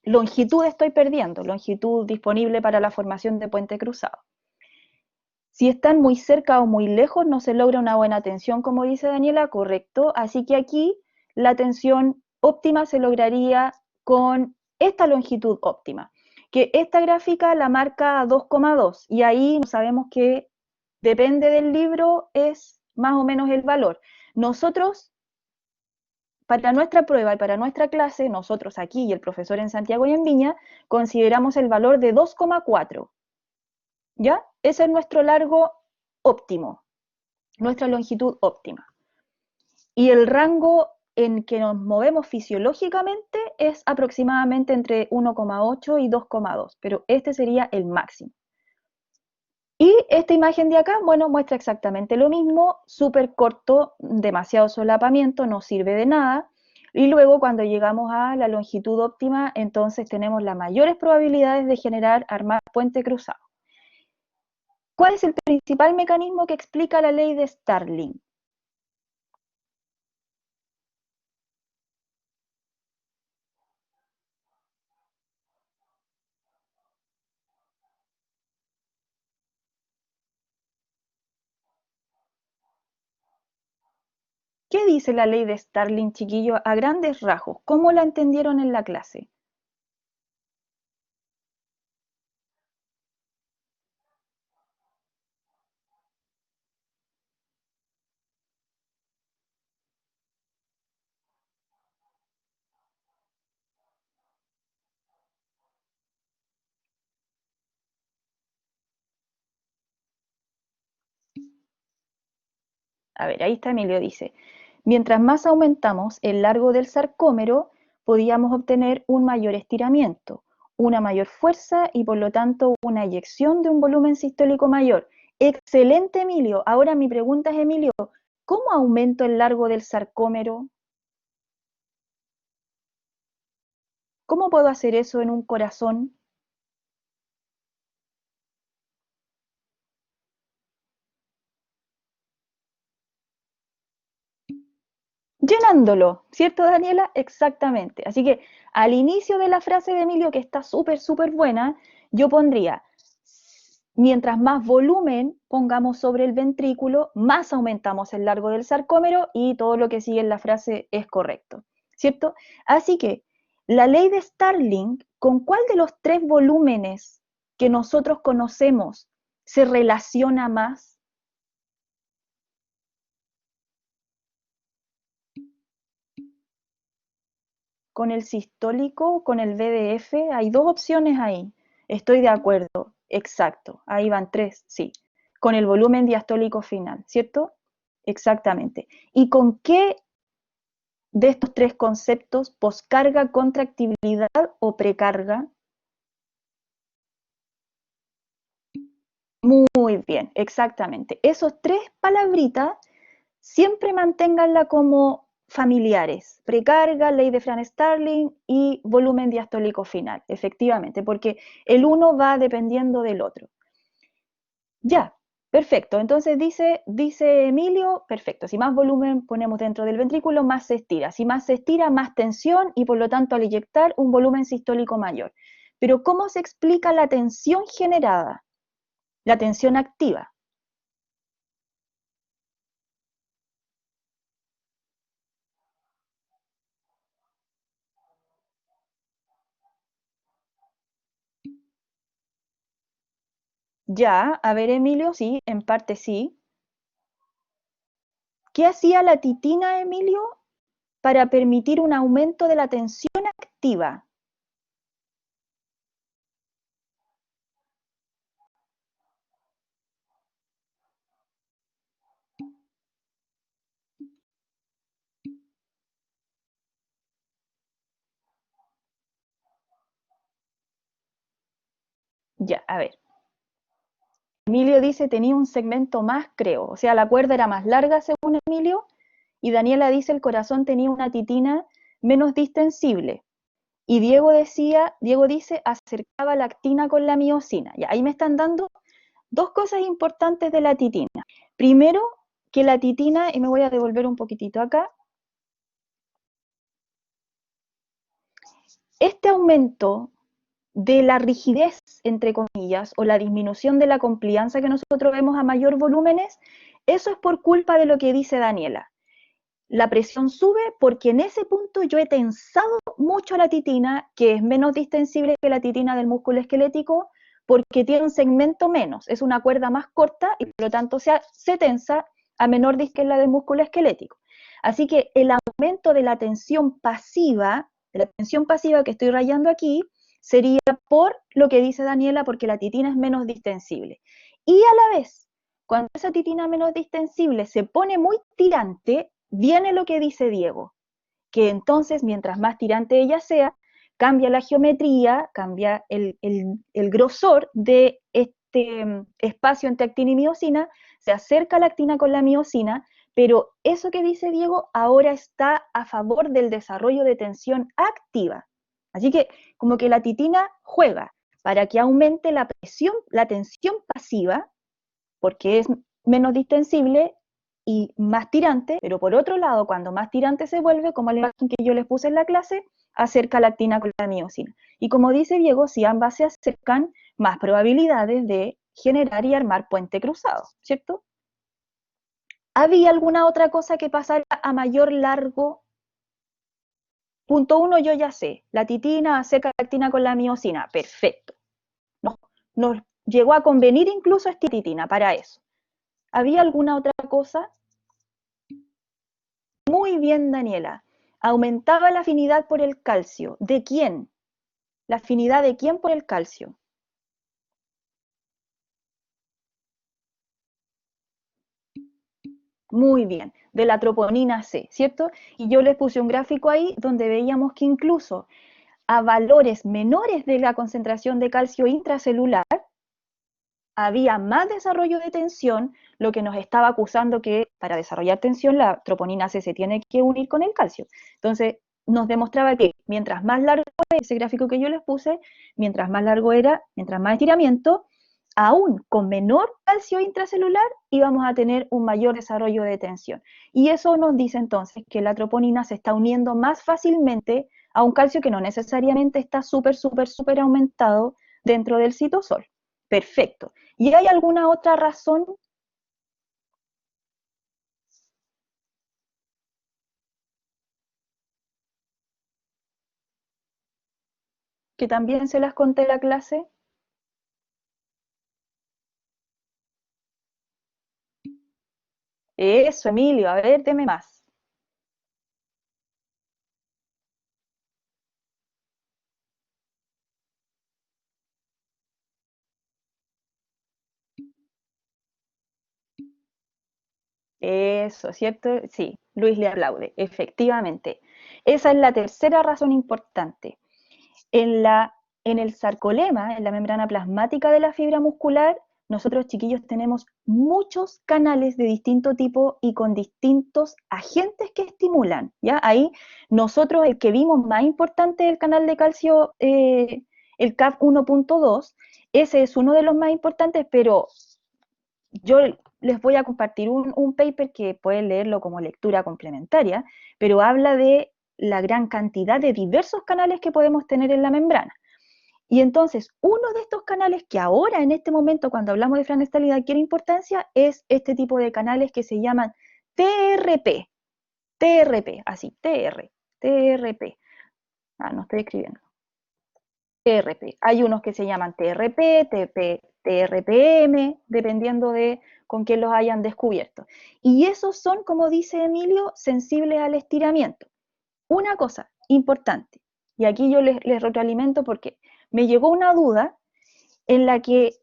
longitud estoy perdiendo, longitud disponible para la formación de puente cruzado. Si están muy cerca o muy lejos, no se logra una buena tensión, como dice Daniela, correcto. Así que aquí la tensión óptima se lograría con esta longitud óptima, que esta gráfica la marca 2,2 y ahí sabemos que depende del libro, es más o menos el valor. Nosotros, para nuestra prueba y para nuestra clase, nosotros aquí y el profesor en Santiago y en Viña, consideramos el valor de 2,4. ¿Ya? Ese es nuestro largo óptimo, nuestra longitud óptima. Y el rango en que nos movemos fisiológicamente es aproximadamente entre 1,8 y 2,2, pero este sería el máximo. Y esta imagen de acá, bueno, muestra exactamente lo mismo, súper corto, demasiado solapamiento, no sirve de nada. Y luego cuando llegamos a la longitud óptima, entonces tenemos las mayores probabilidades de generar armar puente cruzado. ¿Cuál es el principal mecanismo que explica la ley de Starling? ¿Qué dice la ley de Starling, chiquillo, a grandes rasgos? ¿Cómo la entendieron en la clase? A ver, ahí está Emilio, dice, mientras más aumentamos el largo del sarcómero, podíamos obtener un mayor estiramiento, una mayor fuerza y por lo tanto una eyección de un volumen sistólico mayor. Excelente, Emilio. Ahora mi pregunta es, Emilio, ¿cómo aumento el largo del sarcómero? ¿Cómo puedo hacer eso en un corazón? Llenándolo, ¿cierto, Daniela? Exactamente. Así que al inicio de la frase de Emilio, que está súper, súper buena, yo pondría, mientras más volumen pongamos sobre el ventrículo, más aumentamos el largo del sarcómero y todo lo que sigue en la frase es correcto, ¿cierto? Así que la ley de Starling, ¿con cuál de los tres volúmenes que nosotros conocemos se relaciona más? Con el sistólico, con el VDF, hay dos opciones ahí. Estoy de acuerdo, exacto. Ahí van tres, sí. Con el volumen diastólico final, ¿cierto? Exactamente. ¿Y con qué de estos tres conceptos, poscarga, contractibilidad o precarga? Muy bien, exactamente. Esos tres palabritas siempre manténganla como familiares. Precarga, ley de Franz-Starling y volumen diastólico final, efectivamente, porque el uno va dependiendo del otro. Ya, perfecto. Entonces dice Emilio, perfecto. Si más volumen ponemos dentro del ventrículo, más se estira. Si más se estira, más tensión y por lo tanto al inyectar un volumen sistólico mayor. Pero ¿cómo se explica la tensión generada? La tensión activa. Ya, a ver, Emilio, sí, en parte sí. ¿Qué hacía la titina, Emilio, para permitir un aumento de la tensión activa? Ya, a ver. Emilio dice tenía un segmento más, creo. O sea, la cuerda era más larga según Emilio. Y Daniela dice el corazón tenía una titina menos distensible. Y Diego dice acercaba la actina con la miosina. Ya, ahí me están dando dos cosas importantes de la titina. Primero, que la titina, y me voy a devolver un poquitito acá, este aumento de la rigidez, entre comillas, o la disminución de la complianza que nosotros vemos a mayor volúmenes, eso es por culpa de lo que dice Daniela. La presión sube porque en ese punto yo he tensado mucho la titina, que es menos distensible que la titina del músculo esquelético, porque tiene un segmento menos, es una cuerda más corta y por lo tanto se tensa a menor disco que la del músculo esquelético. Así que el aumento de la tensión pasiva, que estoy rayando aquí, sería por lo que dice Daniela, porque la titina es menos distensible. Y a la vez, cuando esa titina menos distensible se pone muy tirante, viene lo que dice Diego, que entonces mientras más tirante ella sea, cambia la geometría, cambia el grosor de este espacio entre actina y miosina, se acerca la actina con la miosina, pero eso que dice Diego ahora está a favor del desarrollo de tensión activa. Así que como que la titina juega para que aumente la presión, la tensión pasiva, porque es menos distensible y más tirante, pero por otro lado, cuando más tirante se vuelve, como la imagen que yo les puse en la clase, acerca la actina con la miosina. Y como dice Diego, si ambas se acercan, más probabilidades de generar y armar puente cruzado, ¿cierto? ¿Había alguna otra cosa que pasara a mayor largo? Punto 1 yo ya sé, la titina acerca la actina con la miosina, perfecto. Nos llegó a convenir incluso esta titina para eso. ¿Había alguna otra cosa? Muy bien, Daniela. Aumentaba la afinidad por el calcio. ¿De quién? ¿La afinidad de quién por el calcio? Muy bien, de la troponina C, ¿cierto? Y yo les puse un gráfico ahí donde veíamos que incluso a valores menores de la concentración de calcio intracelular había más desarrollo de tensión, lo que nos estaba acusando que para desarrollar tensión la troponina C se tiene que unir con el calcio. Entonces, nos demostraba que mientras más largo era ese gráfico que yo les puse, mientras más largo era, mientras más estiramiento, aún con menor calcio intracelular íbamos a tener un mayor desarrollo de tensión. Y eso nos dice entonces que la troponina se está uniendo más fácilmente a un calcio que no necesariamente está súper aumentado dentro del citosol. Perfecto. ¿Y hay alguna otra razón? Que también se las conté en la clase. Eso, Emilio, a ver, deme más. Eso, ¿cierto? Sí, Luis le aplaude, efectivamente. Esa es la tercera razón importante. En, la, en el sarcolema, en la membrana plasmática de la fibra muscular, nosotros chiquillos tenemos muchos canales de distinto tipo y con distintos agentes que estimulan, ¿ya? Ahí nosotros el que vimos más importante del canal de calcio, el CAF 1.2, ese es uno de los más importantes, pero yo les voy a compartir un paper que pueden leerlo como lectura complementaria, pero habla de la gran cantidad de diversos canales que podemos tener en la membrana. Y entonces, uno de estos canales que ahora, en este momento, cuando hablamos de franestalidad, adquiere importancia, es este tipo de canales que se llaman TRP. TRP, así, TRP. Ah, no estoy escribiendo. TRP. Hay unos que se llaman TRP, TRPM, dependiendo de con quién los hayan descubierto. Y esos son, como dice Emilio, sensibles al estiramiento. Una cosa importante, y aquí yo les retroalimento porque me llegó una duda en la que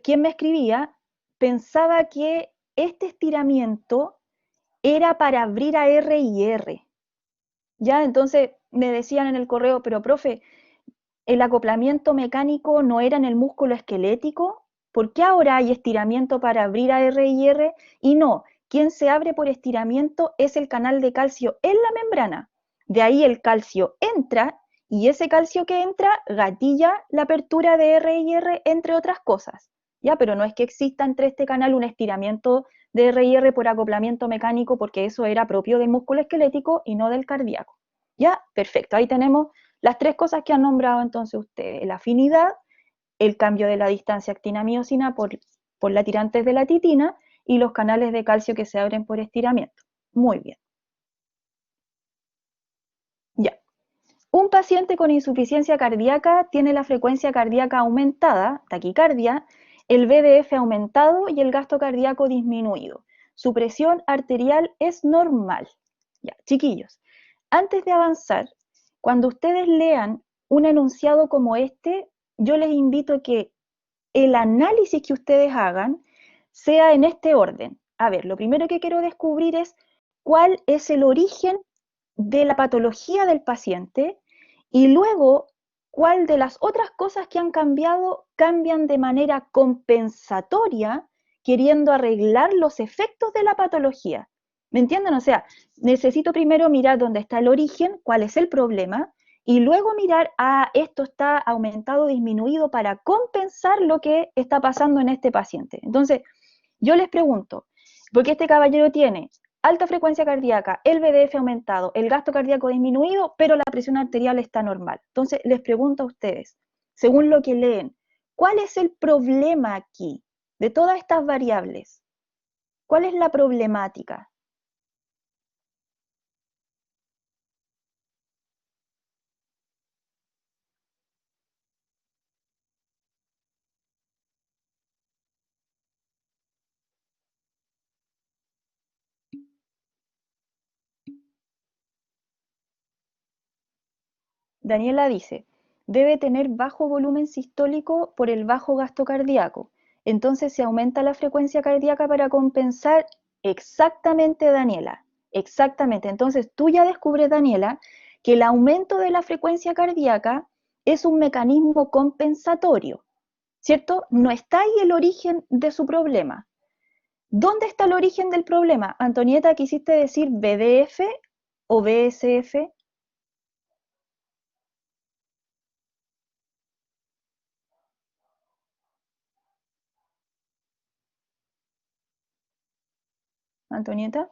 quien me escribía pensaba que este estiramiento era para abrir a R y R. Ya, entonces me decían en el correo, pero profe, el acoplamiento mecánico no era en el músculo esquelético, ¿por qué ahora hay estiramiento para abrir a R y R? Y no, quien se abre por estiramiento es el canal de calcio en la membrana. De ahí el calcio entra y ese calcio que entra gatilla la apertura de R y R, entre otras cosas. Ya, pero no es que exista entre este canal un estiramiento de R y R por acoplamiento mecánico, porque eso era propio del músculo esquelético y no del cardíaco. Ya, perfecto, ahí tenemos las tres cosas que han nombrado entonces ustedes: la afinidad, el cambio de la distancia actina-miosina por la tirantes de la titina y los canales de calcio que se abren por estiramiento. Muy bien. Ya. Un paciente con insuficiencia cardíaca tiene la frecuencia cardíaca aumentada, taquicardia, el VDF aumentado y el gasto cardíaco disminuido. Su presión arterial es normal. Ya, chiquillos, antes de avanzar, cuando ustedes lean un enunciado como este, yo les invito a que el análisis que ustedes hagan sea en este orden. a ver, lo primero que quiero descubrir es cuál es el origen de la patología del paciente y luego cuál de las otras cosas que han cambiado cambian de manera compensatoria, queriendo arreglar los efectos de la patología. ¿Me entienden? O sea, necesito primero mirar dónde está el origen, cuál es el problema, y luego mirar, esto está aumentado o disminuido para compensar lo que está pasando en este paciente. Entonces, yo les pregunto, porque este caballero tiene alta frecuencia cardíaca, el VDF aumentado, el gasto cardíaco disminuido, pero la presión arterial está normal. Entonces, les pregunto a ustedes, según lo que leen, ¿cuál es el problema aquí de todas estas variables? ¿Cuál es la problemática? Daniela dice, debe tener bajo volumen sistólico por el bajo gasto cardíaco. Entonces se aumenta la frecuencia cardíaca para compensar. Exactamente, Daniela. Exactamente. Entonces tú ya descubres, Daniela, que el aumento de la frecuencia cardíaca es un mecanismo compensatorio, ¿cierto? No está ahí el origen de su problema. ¿Dónde está el origen del problema? Antonieta, ¿quisiste decir BDF o BSF? Antonieta.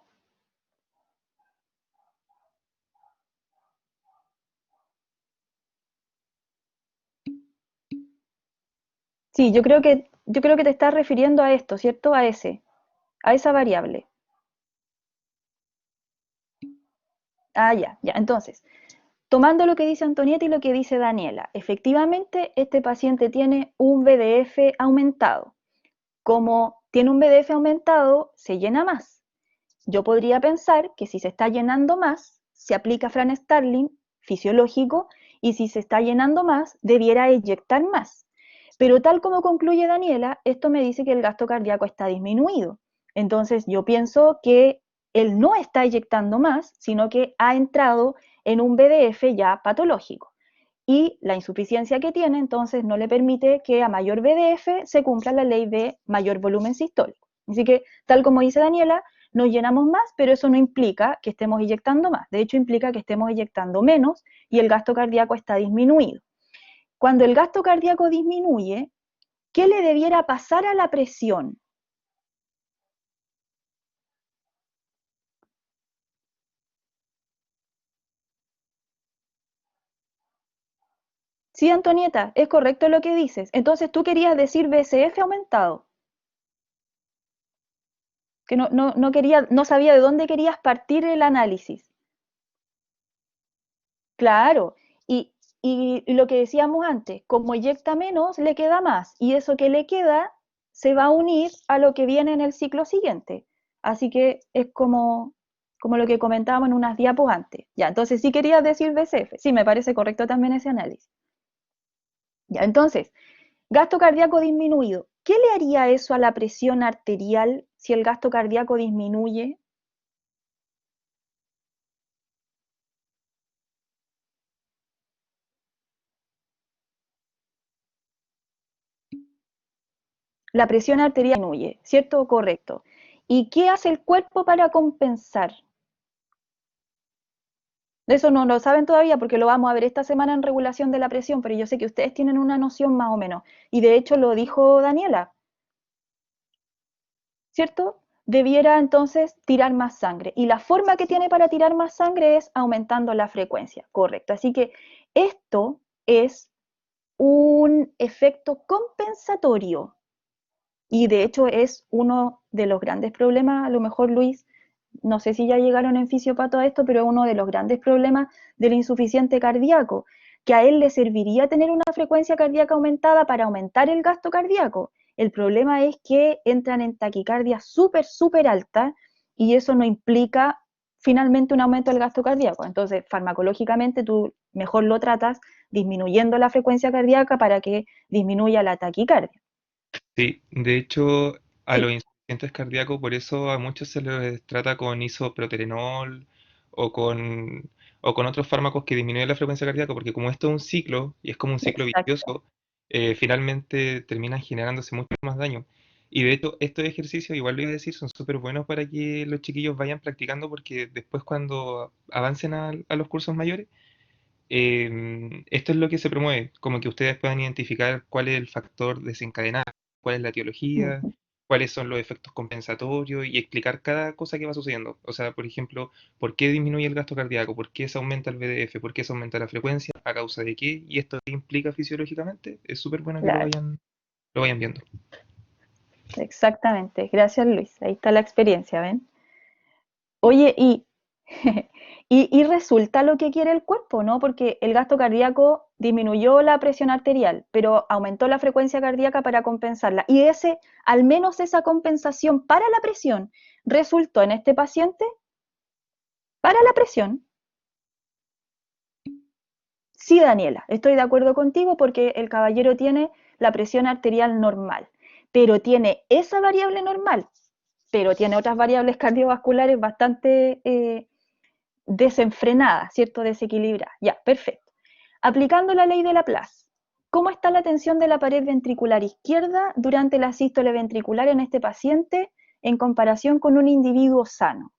Sí, yo creo que te estás refiriendo a esto, ¿cierto? A esa variable. Ah, ya, ya. Entonces, tomando lo que dice Antonieta y lo que dice Daniela, efectivamente este paciente tiene un BDF aumentado. Como tiene un BDF aumentado, se llena más. Yo podría pensar que si se está llenando más, se aplica Fran Starling fisiológico y si se está llenando más, debiera eyectar más. Pero tal como concluye Daniela, esto me dice que el gasto cardíaco está disminuido. Entonces yo pienso que él no está eyectando más, sino que ha entrado en un BDF ya patológico. Y la insuficiencia que tiene entonces no le permite que a mayor BDF se cumpla la ley de mayor volumen sistólico. Así que, tal como dice Daniela, nos llenamos más, pero eso no implica que estemos inyectando más. De hecho, implica que estemos inyectando menos y el gasto cardíaco está disminuido. Cuando el gasto cardíaco disminuye, ¿qué le debiera pasar a la presión? Sí, Antonieta, es correcto lo que dices. Entonces tú querías decir BCF aumentado, que no quería, no sabía de dónde querías partir el análisis. Claro, y, y lo que decíamos antes, como eyecta menos, le queda más, y eso que le queda se va a unir a lo que viene en el ciclo siguiente. Así que es como lo que comentábamos en unas diapos antes. Ya, entonces sí querías decir BCF. Sí, me parece correcto también ese análisis. Ya, entonces, gasto cardíaco disminuido. ¿Qué le haría eso a la presión arterial si el gasto cardíaco disminuye? La presión arterial disminuye, ¿cierto o correcto? ¿Y qué hace el cuerpo para compensar? Eso no lo saben todavía porque lo vamos a ver esta semana en regulación de la presión, pero yo sé que ustedes tienen una noción más o menos. Y de hecho lo dijo Daniela, ¿cierto? Debiera entonces tirar más sangre. Y la forma que tiene para tirar más sangre es aumentando la frecuencia, correcto. Así que esto es un efecto compensatorio. Y de hecho es uno de los grandes problemas, a lo mejor Luis, no sé si ya llegaron en fisiopato a esto, pero es uno de los grandes problemas del insuficiente cardíaco, que a él le serviría tener una frecuencia cardíaca aumentada para aumentar el gasto cardíaco. El problema es que entran en taquicardia súper, súper alta y eso no implica finalmente un aumento del gasto cardíaco. Entonces, farmacológicamente tú mejor lo tratas disminuyendo la frecuencia cardíaca para que disminuya la taquicardia. Sí, de hecho, a los Sí, pacientes cardíacos, por eso a muchos se les trata con isoproterenol o con, o con otros fármacos que disminuyen la frecuencia cardíaca, porque como esto es un ciclo y es como un ciclo Exacto. vicioso, finalmente terminan generándose mucho más daño. Y de hecho, estos ejercicios, igual lo iba a decir, son súper buenos para que los chiquillos vayan practicando, porque después cuando avancen a los cursos mayores, esto es lo que se promueve, como que ustedes puedan identificar cuál es el factor desencadenante, cuál es la etiología, Ujú. cuáles son los efectos compensatorios y explicar cada cosa que va sucediendo. O sea, por ejemplo, por qué disminuye el gasto cardíaco, por qué se aumenta el VDF, por qué se aumenta la frecuencia, a causa de qué, y esto qué implica fisiológicamente. Es súper bueno que Claro, lo vayan viendo. exactamente. Gracias, Luis. Ahí está la experiencia, ¿ven? Oye, y resulta lo que quiere el cuerpo, ¿no? Porque el gasto cardíaco disminuyó la presión arterial, pero aumentó la frecuencia cardíaca para compensarla. Y al menos esa compensación para la presión, resultó en este paciente, para la presión. Sí, Daniela, estoy de acuerdo contigo porque el caballero tiene la presión arterial normal, pero tiene esa variable normal, pero tiene otras variables cardiovasculares bastante desenfrenada, ¿cierto? Desequilibrada. Ya, perfecto. Aplicando la ley de Laplace, ¿cómo está la tensión de la pared ventricular izquierda durante la sístole ventricular en este paciente en comparación con un individuo sano?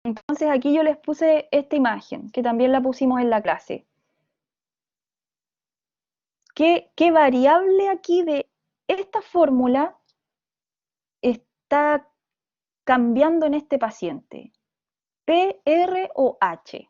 Entonces aquí yo les puse esta imagen, que también la pusimos en la clase. ¿Qué variable aquí de esta fórmula está cambiando en este paciente? ¿P, R o H?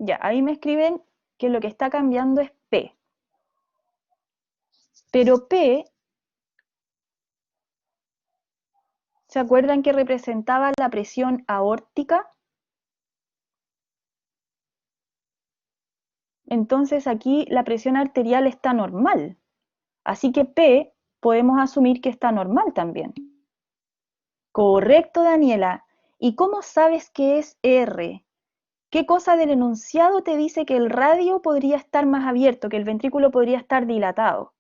Ya, ahí me escriben que lo que está cambiando es P. Pero P, ¿se acuerdan que representaba la presión aórtica? Entonces aquí la presión arterial está normal. Así que P podemos asumir que está normal también. Correcto, Daniela. ¿Y cómo sabes que es R? ¿Qué cosa del enunciado te dice que el radio podría estar más abierto, que el ventrículo podría estar dilatado?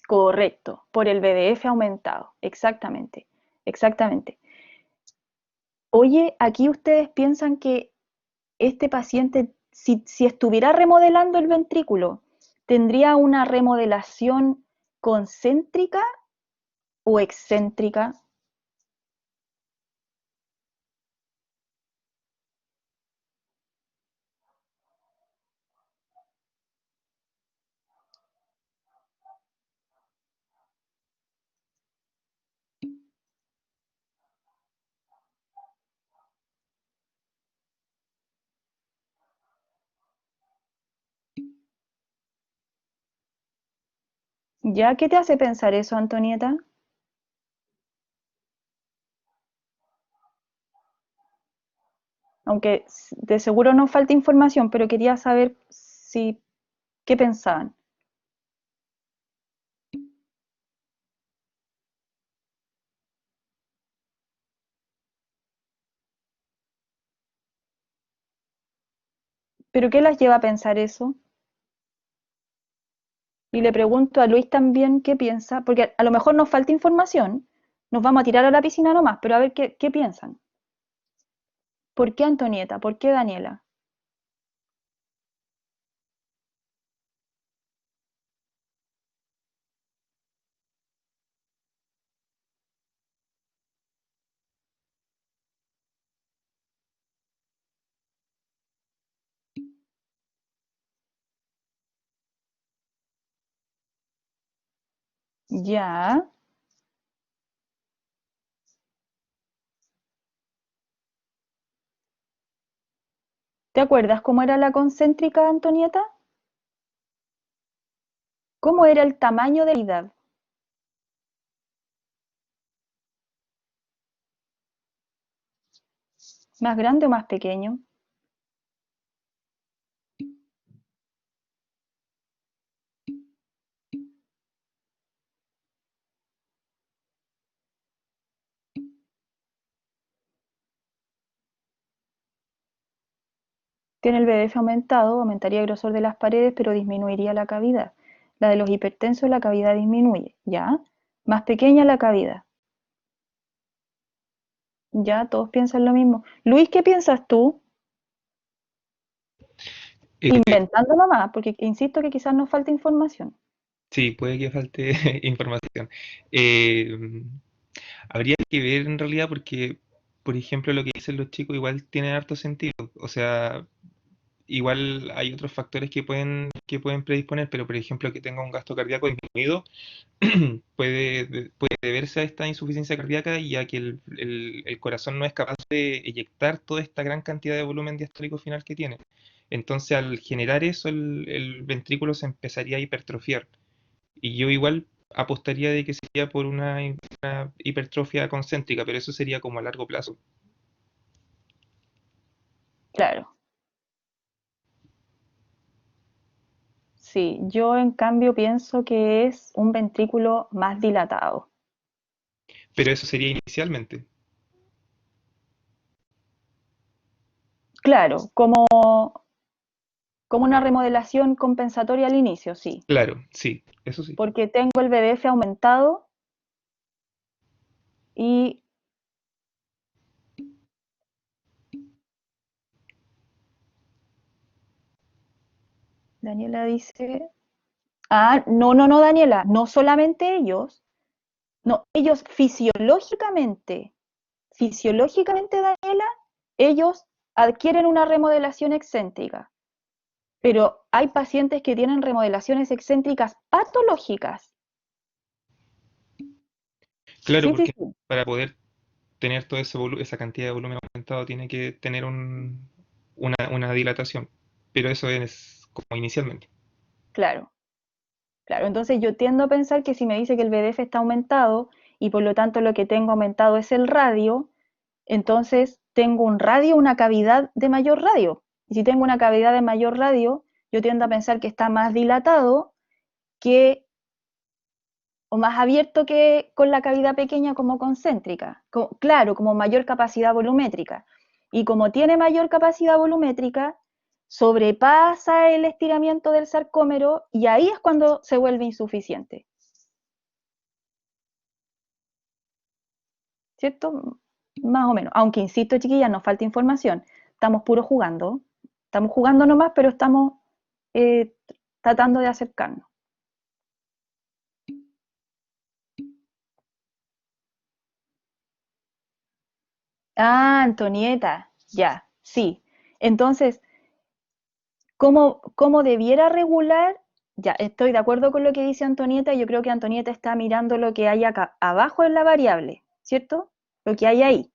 Correcto, por el VDF aumentado. Exactamente, exactamente. Oye, aquí ustedes piensan que este paciente, si estuviera remodelando el ventrículo, ¿tendría una remodelación concéntrica o excéntrica? ¿Ya qué te hace pensar eso, Antonieta? Aunque de seguro nos falta información, pero quería saber si qué pensaban. ¿Pero qué las lleva a pensar eso? Y le pregunto a Luis también qué piensa, porque a lo mejor nos falta información, nos vamos a tirar a la piscina nomás, pero a ver qué piensan. ¿Por qué Antonieta? ¿Por qué Daniela? Ya, ¿Te acuerdas cómo era la concéntrica, Antonieta? ¿Cómo era el tamaño de la cavidad? ¿Más grande o más pequeño? Tiene el BDF aumentado, aumentaría el grosor de las paredes, pero disminuiría la cavidad. La de los hipertensos, la cavidad disminuye, ¿ya? Más pequeña la cavidad. Ya, todos piensan lo mismo. Luis, ¿qué piensas tú? Eh, Inventando nomás, porque insisto que quizás nos falta información. sí, puede que falte información. Eh, Habría que ver en realidad porque, por ejemplo, lo que dicen los chicos igual tiene harto sentido. O sea, igual hay otros factores que pueden predisponer, pero por ejemplo que tenga un gasto cardíaco disminuido puede deberse a esta insuficiencia cardíaca y a que el corazón no es capaz de eyectar toda esta gran cantidad de volumen diastólico final que tiene. Entonces, al generar eso, el ventrículo se empezaría a hipertrofiar. Y yo igual apostaría de que sería por una hipertrofia concéntrica, pero eso sería como a largo plazo. Claro, sí, yo en cambio pienso que es un ventrículo más dilatado. Pero eso sería inicialmente. Claro, como una remodelación compensatoria al inicio, sí, Claro, sí, eso sí. porque tengo el BDF aumentado y Daniela dice, ah, no, no, no, Daniela, no solamente ellos, no, ellos fisiológicamente, Daniela, ellos adquieren una remodelación excéntrica, pero hay pacientes que tienen remodelaciones excéntricas patológicas. Claro, Sí, sí, porque sí, para poder tener toda esa cantidad de volumen aumentado tiene que tener una dilatación. Pero eso es como inicialmente. claro, claro. Entonces yo tiendo a pensar que si me dice que el BDF está aumentado y por lo tanto lo que tengo aumentado es el radio, entonces tengo un radio, una cavidad de mayor radio. Y si tengo una cavidad de mayor radio, yo tiendo a pensar que está más dilatado que o más abierto que con la cavidad pequeña como concéntrica. Claro, como mayor capacidad volumétrica. Y como tiene mayor capacidad volumétrica, sobrepasa el estiramiento del sarcómero y ahí es cuando se vuelve insuficiente. ¿Cierto? Más o menos. Aunque insisto, chiquillas, nos falta información. Estamos puro jugando. Estamos jugando nomás, pero estamos eh, tratando de acercarnos. Ah, Antonieta, ya, sí. Entonces, ¿cómo debiera regular? Ya, estoy de acuerdo con lo que dice Antonieta. Yo creo que Antonieta está mirando lo que hay acá abajo en la variable, ¿cierto? Lo que hay ahí.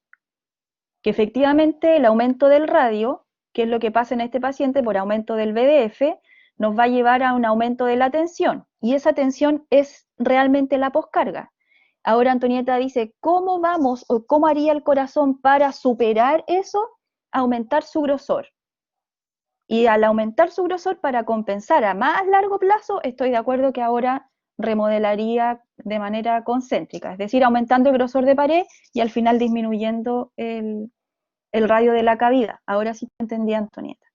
Que efectivamente el aumento del radio, que es lo que pasa en este paciente por aumento del BDF, nos va a llevar a un aumento de la tensión. Y esa tensión es realmente la poscarga. Ahora Antonieta dice, ¿cómo vamos o cómo haría el corazón para superar eso? Aumentar su grosor. Y al aumentar su grosor para compensar a más largo plazo, estoy de acuerdo que ahora remodelaría de manera concéntrica, es decir, aumentando el grosor de pared y al final disminuyendo el radio de la cavidad. Ahora sí te entendí, Antonieta.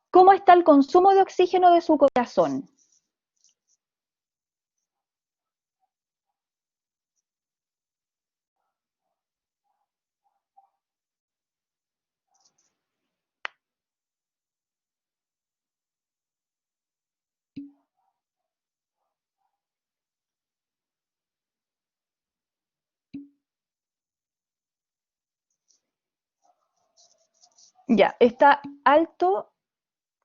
¿Cómo está el consumo de oxígeno de su corazón? Ya, está alto,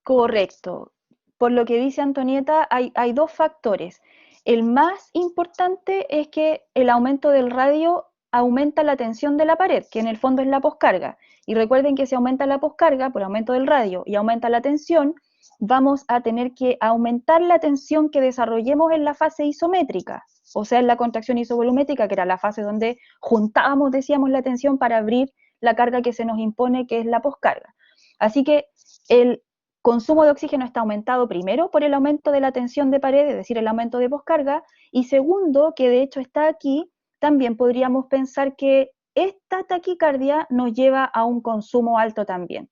correcto. Por lo que dice Antonieta, hay dos factores. El más importante es que el aumento del radio aumenta la tensión de la pared, que en el fondo es la poscarga. Y recuerden que si aumenta la poscarga por aumento del radio y aumenta la tensión, vamos a tener que aumentar la tensión que desarrollemos en la fase isométrica, o sea, en la contracción isovolumétrica, que era la fase donde juntábamos, decíamos, la tensión para abrir la carga que se nos impone, que es la poscarga. Así que el consumo de oxígeno está aumentado primero por el aumento de la tensión de pared, es decir, el aumento de poscarga, y segundo, que de hecho está aquí, también podríamos pensar que esta taquicardia nos lleva a un consumo alto también,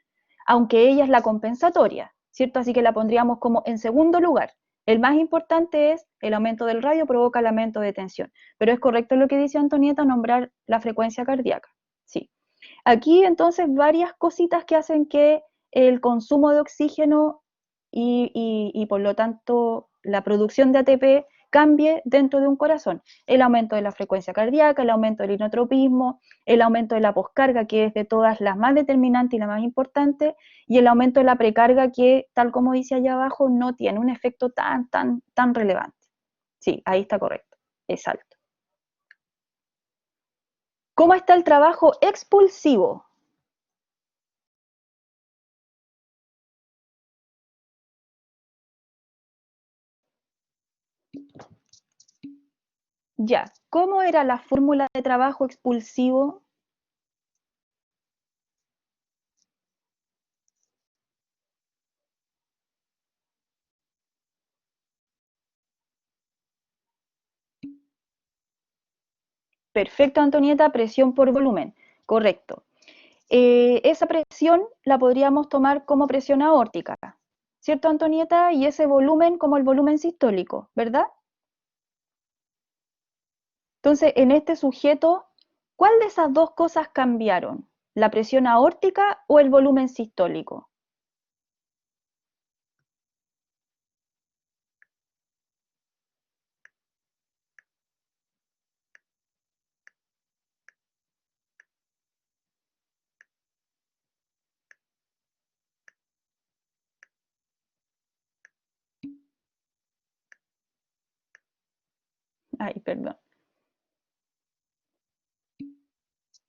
aunque ella es la compensatoria, ¿cierto? Así que la pondríamos como en segundo lugar. El más importante es el aumento del radio provoca el aumento de tensión, pero es correcto lo que dice Antonieta, nombrar la frecuencia cardíaca, sí. Aquí entonces varias cositas que hacen que el consumo de oxígeno y por lo tanto la producción de ATP cambie dentro de un corazón. El aumento de la frecuencia cardíaca, el aumento del inotropismo, el aumento de la poscarga, que es de todas las más determinante y la más importante, y el aumento de la precarga, que tal como dice allá abajo, no tiene un efecto tan relevante. Sí, ahí está correcto, es alto. ¿Cómo está el trabajo expulsivo? Ya, ¿cómo era la fórmula de trabajo expulsivo? Perfecto, Antonieta, presión por volumen. Correcto. Esa presión la podríamos tomar como presión aórtica, ¿cierto, Antonieta? Y ese volumen como el volumen sistólico, ¿verdad? Entonces, en este sujeto, ¿cuál de esas dos cosas cambiaron? ¿La presión aórtica o el volumen sistólico? Ay, perdón.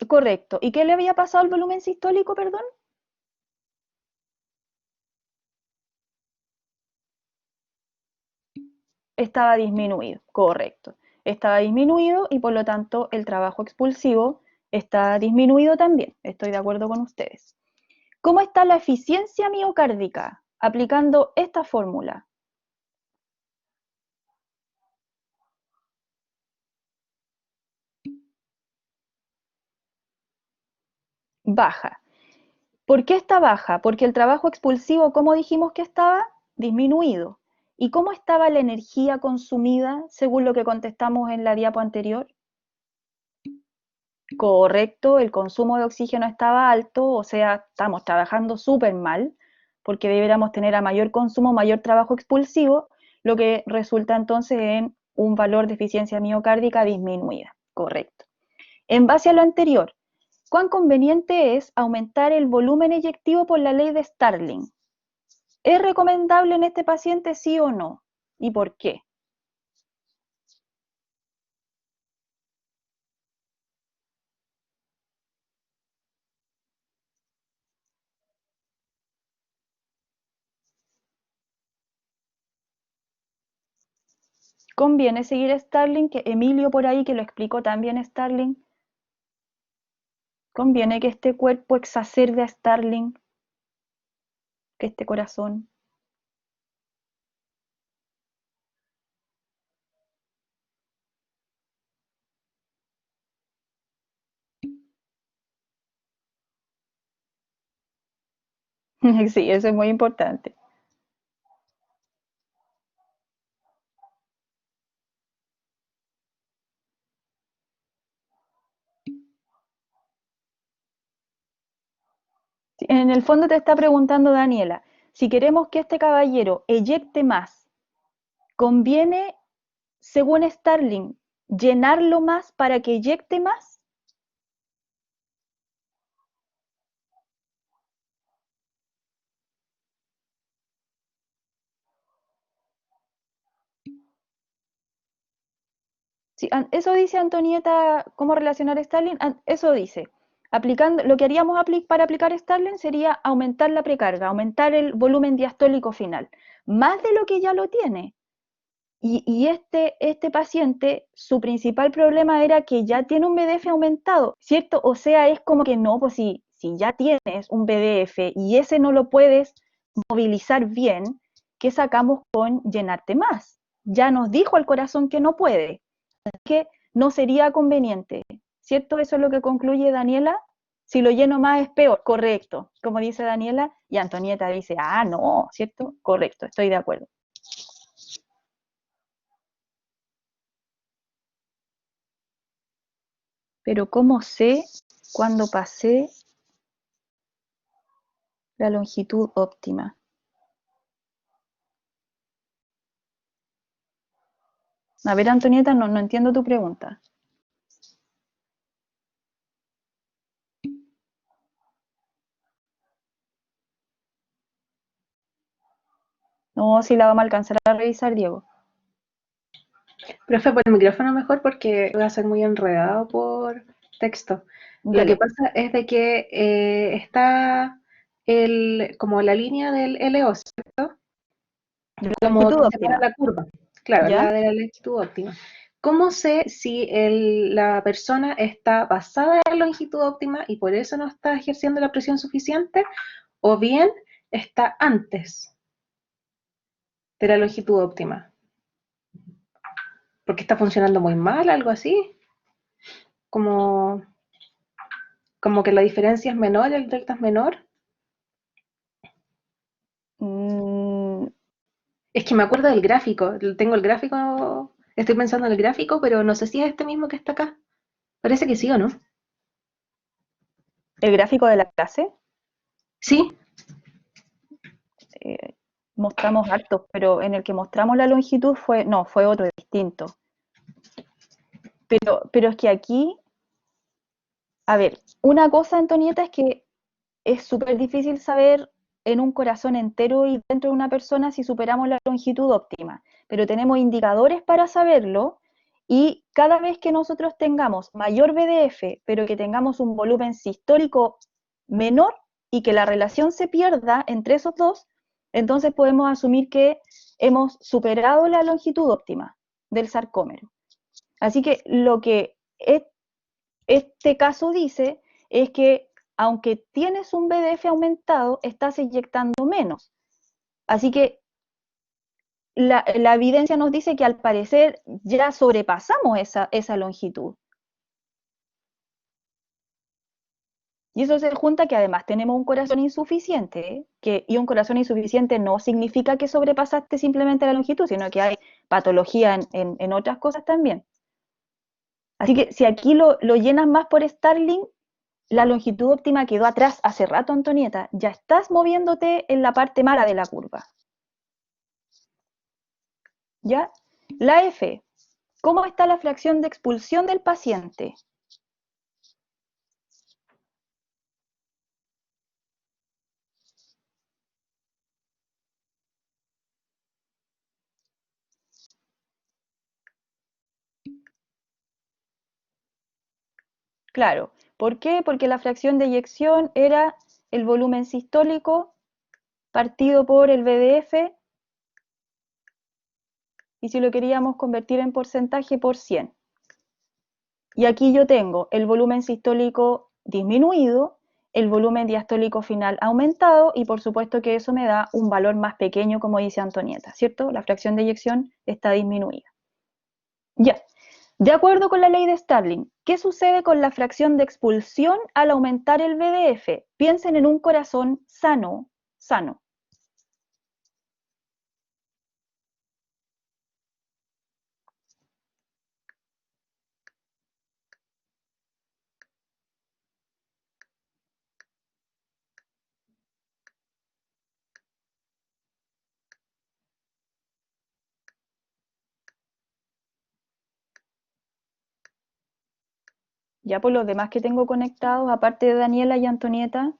Correcto. ¿Y qué le había pasado al volumen sistólico, perdón? Estaba disminuido, correcto. Estaba disminuido y por lo tanto el trabajo expulsivo está disminuido también. Estoy de acuerdo con ustedes. ¿Cómo está la eficiencia miocárdica aplicando esta fórmula? Baja. ¿Por qué está baja? Porque el trabajo expulsivo, ¿cómo dijimos que estaba? Disminuido. ¿Y cómo estaba la energía consumida según lo que contestamos en la diapo anterior? Correcto, el consumo de oxígeno estaba alto, o sea, estamos trabajando súper mal, porque deberíamos tener a mayor consumo, mayor trabajo expulsivo, lo que resulta entonces en un valor de eficiencia miocárdica disminuida. Correcto. En base a lo anterior, ¿cuán conveniente es aumentar el volumen eyectivo por la ley de Starling? ¿Es recomendable en este paciente, sí o no? ¿Y por qué? ¿Conviene seguir a Starling? Que Emilio por ahí, que lo explicó también Starling. ¿Conviene que este cuerpo exacerbe a Starling, que este corazón? Sí, eso es muy importante. En el fondo te está preguntando Daniela, si queremos que este caballero eyecte más, ¿conviene, según Starling, llenarlo más para que eyecte más? Sí, eso dice Antonieta, cómo relacionar Starling, eso dice. Aplicando, lo que haríamos para aplicar Starling sería aumentar la precarga, aumentar el volumen diastólico final, más de lo que ya lo tiene. Y este paciente, su principal problema era que ya tiene un BDF aumentado, ¿cierto? O sea, es como que no, pues si ya tienes un BDF y ese no lo puedes movilizar bien, ¿qué sacamos con llenarte más? Ya nos dijo el corazón que no puede, que no sería conveniente, ¿cierto? Eso es lo que concluye Daniela. Si lo lleno más es peor, correcto, como dice Daniela, y Antonieta dice, ah, no, ¿cierto? Correcto, estoy de acuerdo. Pero ¿cómo sé cuando pasé la longitud óptima? A ver, Antonieta, no entiendo tu pregunta. No, si la vamos a alcanzar a revisar, Diego. Profe, por el micrófono mejor porque va a ser muy enredado por texto. Lo que Dale. pasa es de que está como la línea del LO, ¿cierto? La Como longitud que separa óptima, la curva. Claro, ¿ya? la de la longitud óptima. ¿Cómo sé si la persona está pasada de la longitud óptima y por eso no está ejerciendo la presión suficiente? ¿O bien está antes de la longitud óptima? Porque está funcionando muy mal, algo así. Como, como que la diferencia es menor, el delta es menor. Mm, Es que me acuerdo del gráfico, tengo el gráfico, estoy pensando en el gráfico, pero no sé si es este mismo que está acá. Parece que sí o no. el gráfico de la clase, Sí, eh, mostramos hartos, pero en el que mostramos la longitud fue otro distinto. Pero es que aquí, a ver, una cosa, Antonieta, es que es súper difícil saber en un corazón entero y dentro de una persona si superamos la longitud óptima, pero tenemos indicadores para saberlo y cada vez que nosotros tengamos mayor BDF, pero que tengamos un volumen sistólico menor y que la relación se pierda entre esos dos, entonces podemos asumir que hemos superado la longitud óptima del sarcómero. Así que lo que este caso dice es que aunque tienes un BDF aumentado, estás eyectando menos. Así que la evidencia nos dice que al parecer ya sobrepasamos esa longitud. Y eso se junta que además tenemos un corazón insuficiente, y un corazón insuficiente no significa que sobrepasaste simplemente la longitud, sino que hay patología en otras cosas también. Así que si aquí lo llenas más por Starling, la longitud óptima quedó atrás hace rato, Antonieta. Ya estás moviéndote en la parte mala de la curva. ¿Ya? La F. ¿Cómo está la fracción de expulsión del paciente? Claro. ¿Por qué? Porque la fracción de eyección era el volumen sistólico partido por el BDF y si lo queríamos convertir en porcentaje por 100. Y aquí yo tengo el volumen sistólico disminuido, el volumen diastólico final aumentado y por supuesto que eso me da un valor más pequeño, como dice Antonieta, ¿cierto? La fracción de eyección está disminuida. Ya, de acuerdo con la ley de Starling, ¿qué sucede con la fracción de expulsión al aumentar el BDF? Piensen en un corazón sano, sano. Ya por los demás que tengo conectados, aparte de Daniela y Antonieta,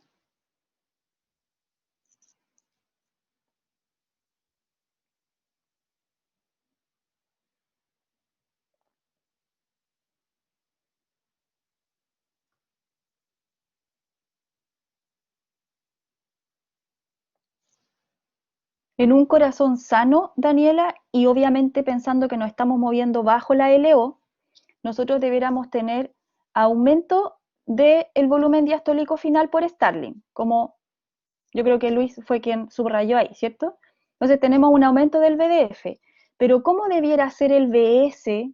En un corazón sano, Daniela, y obviamente pensando que nos estamos moviendo bajo la LO, nosotros deberíamos tener aumento del volumen diastólico final por Starling, como yo creo que Luis fue quien subrayó ahí, ¿cierto? Entonces tenemos un aumento del VDF, pero ¿cómo debiera ser el VS?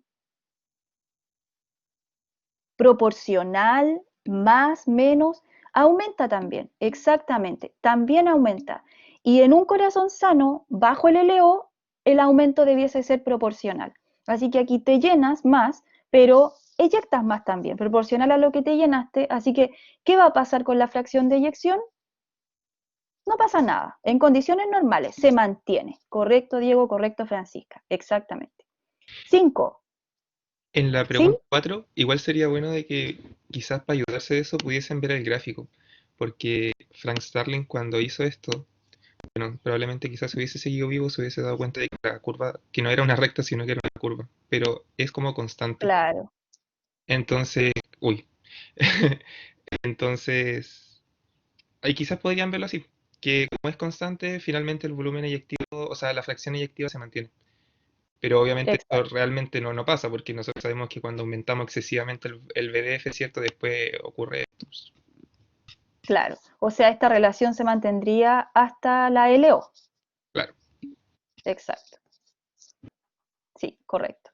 Proporcional, más, menos, aumenta también, exactamente, también aumenta. Y en un corazón sano, bajo el LO, el aumento debiese ser proporcional. Así que aquí te llenas más, pero eyectas más también, proporcional a lo que te llenaste. Así que, ¿qué va a pasar con la fracción de eyección? No pasa nada. En condiciones normales se mantiene. Correcto, Diego, correcto, Francisca. Exactamente. 5. En la ¿Sí? pregunta 4 igual sería bueno de que quizás para ayudarse de eso pudiesen ver el gráfico, porque Frank Starling cuando hizo esto, bueno, probablemente quizás si hubiese seguido vivo se hubiese dado cuenta de que la curva, que no era una recta, sino que era una curva, pero es como constante. Claro. Entonces, uy, entonces, ahí quizás podrían verlo así, que como es constante, finalmente el volumen eyectivo, o sea, la fracción eyectiva se mantiene. Pero obviamente esto Exacto. realmente no pasa, porque nosotros sabemos que cuando aumentamos excesivamente el BDF, ¿cierto? Después ocurre esto. Claro, o sea, esta relación se mantendría hasta la LO. Claro. Exacto, sí, correcto.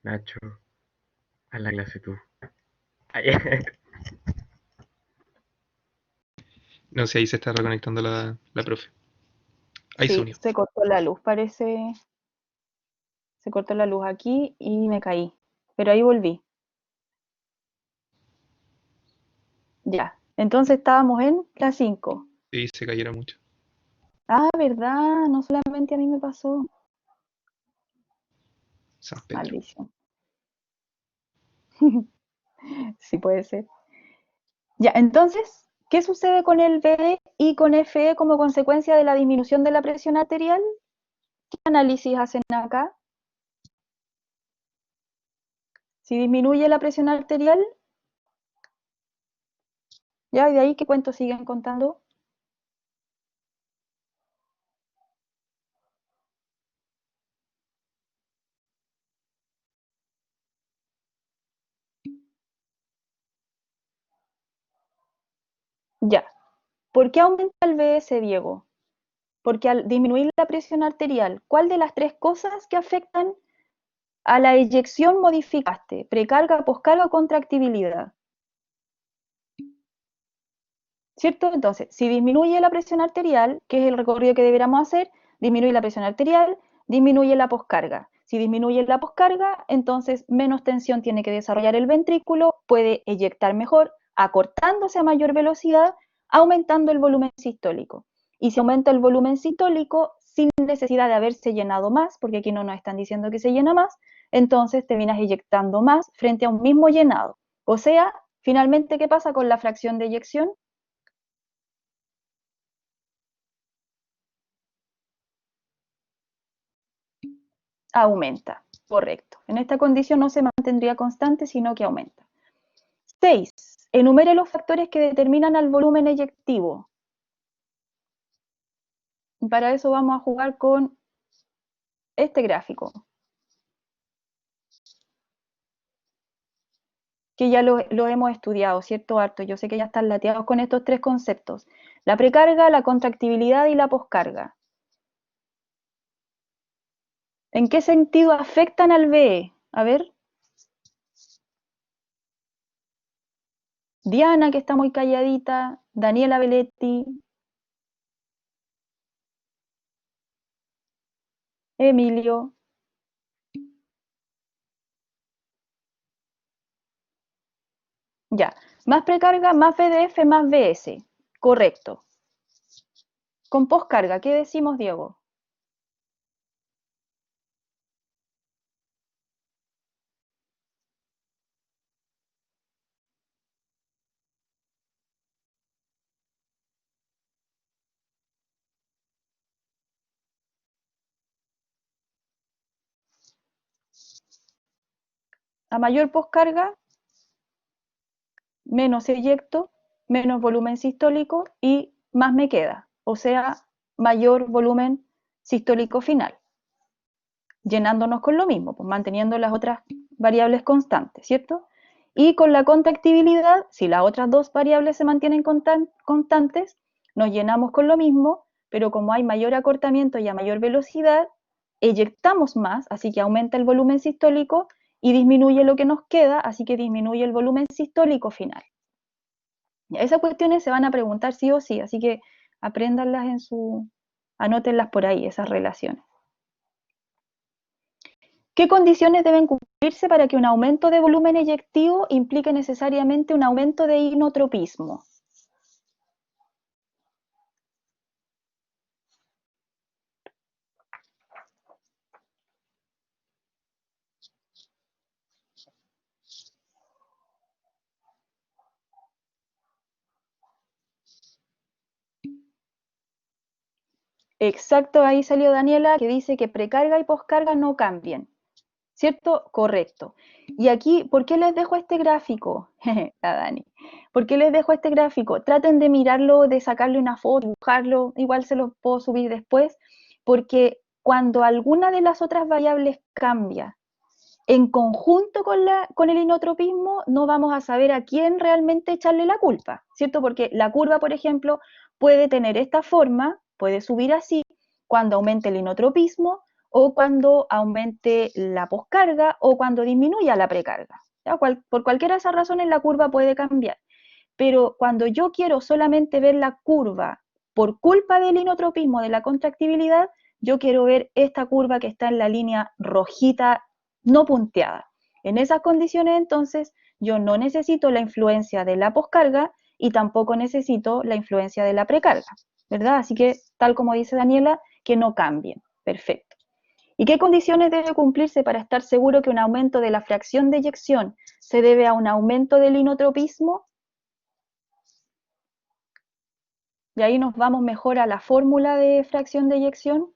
Nacho, a la clase tú. Ay, No sé, ahí se está reconectando la profe. Ahí se Sí, unió. se cortó la luz, parece, se cortó la luz aquí y me caí, pero ahí volví. Ya, entonces estábamos en la 5. Sí, se cayeron mucho. Ah, ¿verdad? No solamente a mí me pasó. San Pedro. Maldición. Sí puede ser. Ya, entonces, ¿qué sucede con el BD y con FE como consecuencia de la disminución de la presión arterial? ¿Qué análisis hacen acá? Si disminuye la presión arterial, ya, y de ahí, ¿qué cuentos siguen contando? Ya. ¿Por qué aumenta el BS, Diego? Porque al disminuir la presión arterial, ¿cuál de las tres cosas que afectan a la eyección modificaste? ¿Precarga, poscarga o contractibilidad? ¿Cierto? Entonces, si disminuye la presión arterial, que es el recorrido que deberíamos hacer, disminuye la presión arterial, disminuye la poscarga. Si disminuye la poscarga, entonces menos tensión tiene que desarrollar el ventrículo, puede eyectar mejor, acortándose a mayor velocidad, aumentando el volumen sistólico. Y si aumenta el volumen sistólico sin necesidad de haberse llenado más, porque aquí no nos están diciendo que se llena más, entonces terminas eyectando más frente a un mismo llenado. O sea, finalmente, ¿qué pasa con la fracción de eyección? aumenta. Correcto. En esta condición no se mantendría constante, sino que aumenta. 6. Enumere los factores que determinan al volumen eyectivo. Y para eso vamos a jugar con este gráfico, que ya lo hemos estudiado, ¿cierto, harto? Yo sé que ya están lateados con estos tres conceptos. La precarga, la contractibilidad y la poscarga. ¿En qué sentido afectan al VE? A ver. Diana, que está muy calladita. Daniela Belletti. Emilio. Ya. Más precarga, más VDF, más VS. Correcto. Con poscarga, ¿qué decimos, Diego? A mayor poscarga, menos eyecto, menos volumen sistólico y más me queda, o sea, mayor volumen sistólico final, llenándonos con lo mismo, pues manteniendo las otras variables constantes, ¿cierto? Y con la contractibilidad, si las otras dos variables se mantienen constantes, nos llenamos con lo mismo, pero como hay mayor acortamiento y a mayor velocidad, eyectamos más, así que aumenta el volumen sistólico y disminuye lo que nos queda, así que disminuye el volumen sistólico final. Esas cuestiones se van a preguntar sí o sí, así que apréndanlas anótenlas por ahí, esas relaciones. ¿Qué condiciones deben cumplirse para que un aumento de volumen eyectivo implique necesariamente un aumento de inotropismo? Exacto, ahí salió Daniela, que dice que precarga y poscarga no cambien. ¿Cierto? Correcto. Y aquí, ¿por qué les dejo este gráfico? La Dani. ¿Por qué les dejo este gráfico? Traten de mirarlo, de sacarle una foto, dibujarlo, igual se lo puedo subir después, porque cuando alguna de las otras variables cambia en conjunto con el inotropismo, no vamos a saber a quién realmente echarle la culpa, ¿cierto? Porque la curva, por ejemplo, puede tener esta forma, puede subir así, cuando aumente el inotropismo, o cuando aumente la poscarga, o cuando disminuya la precarga. ¿Ya? Por cualquiera de esas razones la curva puede cambiar. Pero cuando yo quiero solamente ver la curva por culpa del inotropismo, de la contractibilidad, yo quiero ver esta curva que está en la línea rojita no punteada. En esas condiciones, entonces, yo no necesito la influencia de la poscarga y tampoco necesito la influencia de la precarga, ¿verdad? Así que, tal como dice Daniela, que no cambien. Perfecto. ¿Y qué condiciones debe cumplirse para estar seguro que un aumento de la fracción de eyección se debe a un aumento del inotropismo? Y ahí nos vamos mejor a la fórmula de fracción de eyección,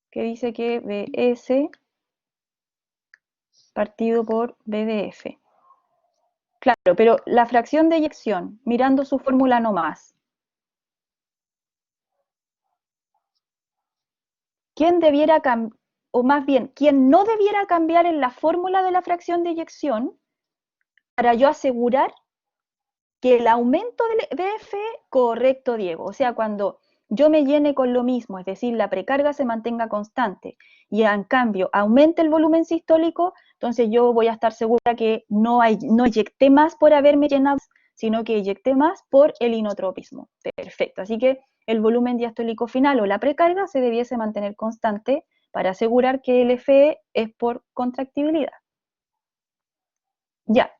que dice que Bs partido por BDF. Claro, pero la fracción de eyección, mirando su fórmula nomás, ¿quién debiera o más bien, quién no debiera cambiar en la fórmula de la fracción de eyección para yo asegurar que el aumento del BF, correcto, Diego, o sea, cuando yo me llene con lo mismo, es decir, la precarga se mantenga constante y en cambio aumente el volumen sistólico, entonces yo voy a estar segura que no eyecté más por haberme llenado, sino que eyecté más por el inotropismo. Perfecto, así que el volumen diastólico final o la precarga se debiese mantener constante para asegurar que el FE es por contractibilidad. Ya,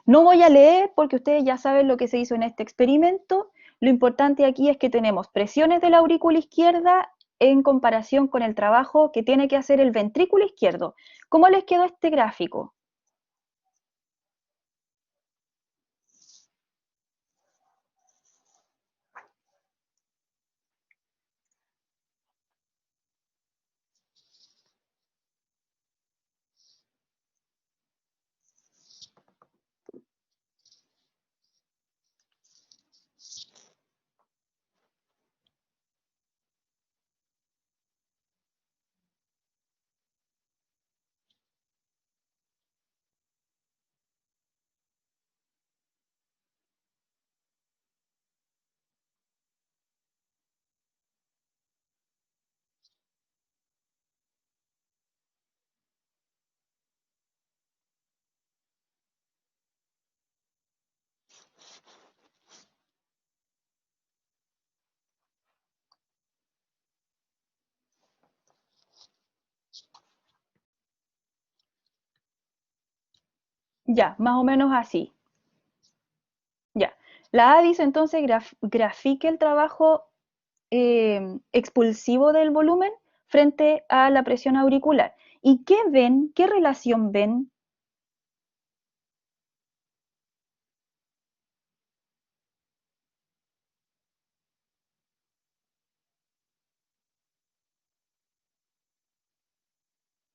no voy a leer porque ustedes ya saben lo que se hizo en este experimento. Lo importante aquí es que tenemos presiones de la aurícula izquierda en comparación con el trabajo que tiene que hacer el ventrículo izquierdo. ¿Cómo les quedó este gráfico? Ya, más o menos así. Ya. La A dice entonces grafique el trabajo expulsivo del volumen frente a la presión auricular. ¿Y qué ven? ¿Qué relación ven?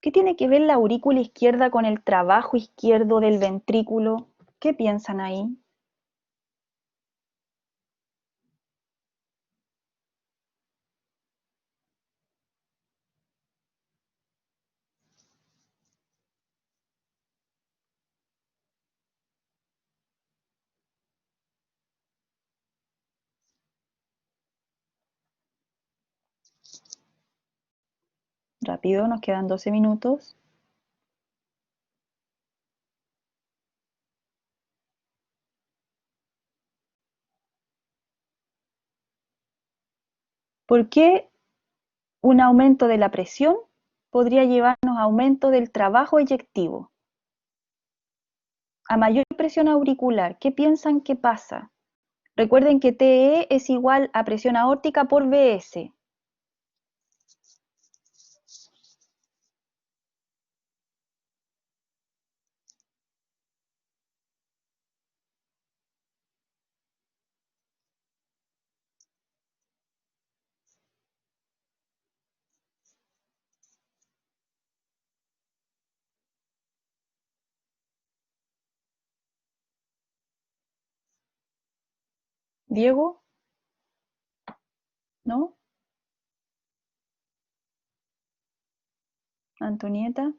¿Qué tiene que ver la aurícula izquierda con el trabajo izquierdo del ventrículo? ¿Qué piensan ahí? Rápido, nos quedan 12 minutos. ¿Por qué un aumento de la presión podría llevarnos a aumento del trabajo eyectivo? A mayor presión auricular, ¿qué piensan que pasa? Recuerden que TE es igual a presión aórtica por BS. ¿Diego? ¿No? ¿Antonieta?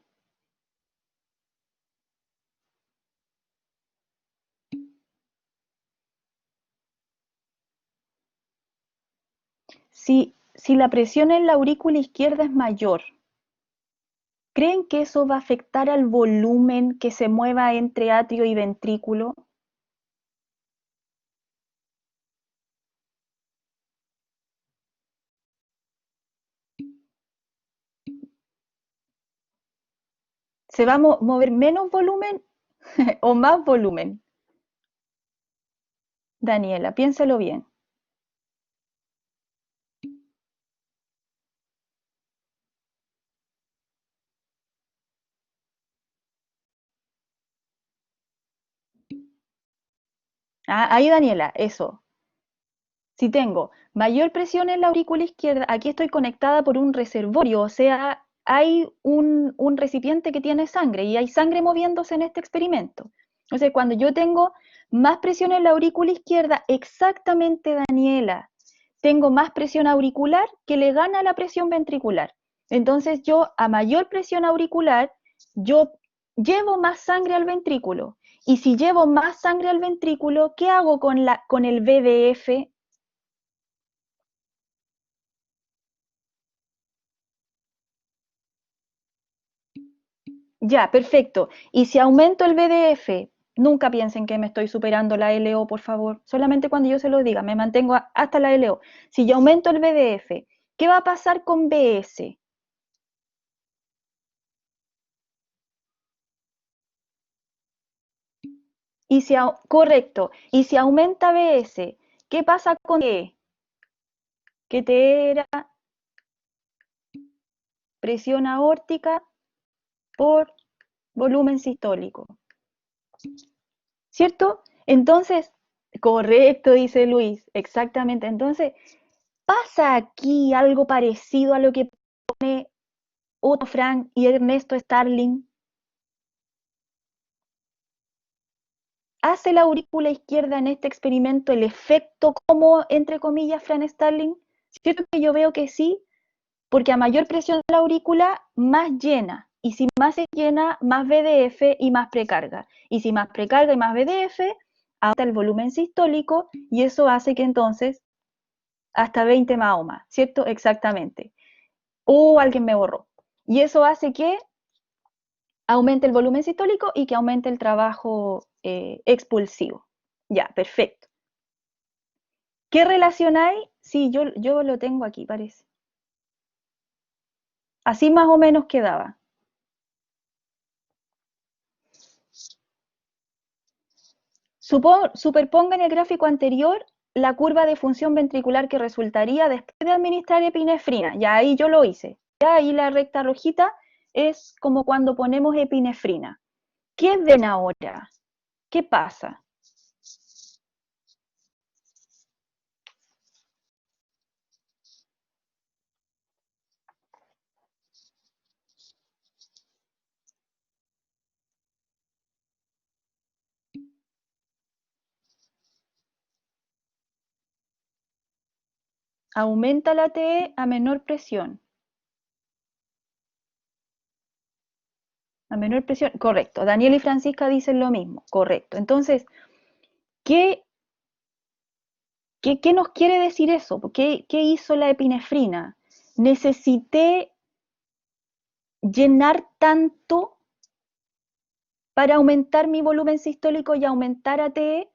Si la presión en la aurícula izquierda es mayor, ¿creen que eso va a afectar al volumen que se mueva entre atrio y ventrículo? ¿Se va a mover menos volumen o más volumen? Daniela, piénselo bien. Ah, ahí Daniela, eso. Si tengo mayor presión en la aurícula izquierda, aquí estoy conectada por un reservorio, o sea, hay un recipiente que tiene sangre y hay sangre moviéndose en este experimento. Entonces, cuando yo tengo más presión en la aurícula izquierda, exactamente, Daniela, tengo más presión auricular que le gana la presión ventricular. Entonces, yo a mayor presión auricular, yo llevo más sangre al ventrículo. Y si llevo más sangre al ventrículo, ¿qué hago con el VDF? Ya, perfecto. Y si aumento el BDF, nunca piensen que me estoy superando la LO, por favor. Solamente cuando yo se lo diga, me mantengo hasta la LO. Si yo aumento el BDF, ¿qué va a pasar con BS? Correcto. Y si aumenta BS, ¿qué pasa con T? Que T era presión aórtica por volumen sistólico. ¿Cierto? Entonces, correcto, dice Luis, exactamente. Entonces, pasa aquí algo parecido a lo que pone Otto Frank y Ernesto Starling. ¿Hace la aurícula izquierda en este experimento el efecto como, entre comillas, Frank Starling? ¿Cierto que yo veo que sí? Porque a mayor presión de la aurícula, más llena. Y si más se llena, más VDF y más precarga. Y si más precarga y más VDF, aumenta el volumen sistólico y eso hace que entonces hasta 20 más o más, ¿cierto? Exactamente. Alguien me borró. Y eso hace que aumente el volumen sistólico y que aumente el trabajo expulsivo. Ya, perfecto. ¿Qué relación hay? Sí, yo lo tengo aquí, parece. Así más o menos quedaba. Superponga en el gráfico anterior la curva de función ventricular que resultaría después de administrar epinefrina. Ya ahí yo lo hice. Ya ahí la recta rojita es como cuando ponemos epinefrina. ¿Qué ven ahora? ¿Qué pasa? Aumenta la TE a menor presión. A menor presión, correcto. Daniel y Francisca dicen lo mismo, correcto. Entonces, ¿qué nos quiere decir eso? ¿Qué hizo la epinefrina? Necesité llenar tanto para aumentar mi volumen sistólico y aumentar ATE.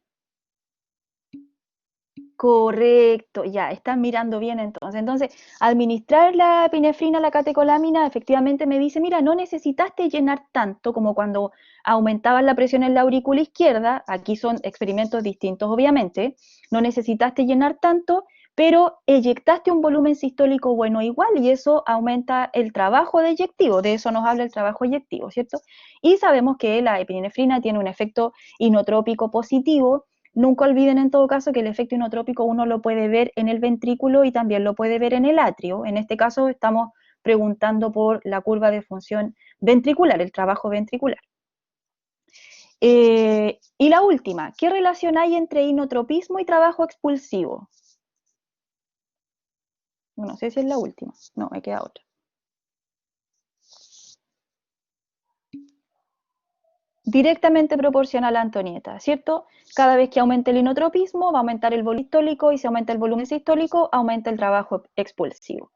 Correcto, ya, están mirando bien entonces. Entonces, administrar la epinefrina a la catecolamina efectivamente me dice, mira, no necesitaste llenar tanto como cuando aumentabas la presión en la aurícula izquierda, aquí son experimentos distintos obviamente, no necesitaste llenar tanto, pero eyectaste un volumen sistólico bueno igual y eso aumenta el trabajo de eyectivo, de eso nos habla el trabajo eyectivo, ¿cierto? Y sabemos que la epinefrina tiene un efecto inotrópico positivo. Nunca olviden en todo caso que el efecto inotrópico uno lo puede ver en el ventrículo y también lo puede ver en el atrio. En este caso estamos preguntando por la curva de función ventricular, el trabajo ventricular. Y la última, ¿qué relación hay entre inotropismo y trabajo expulsivo? No sé si es la última, no, me queda otra. Directamente proporcional a Antonieta, ¿cierto? Cada vez que aumente el inotropismo va a aumentar el volumen sistólico y si aumenta el volumen sistólico aumenta el trabajo expulsivo.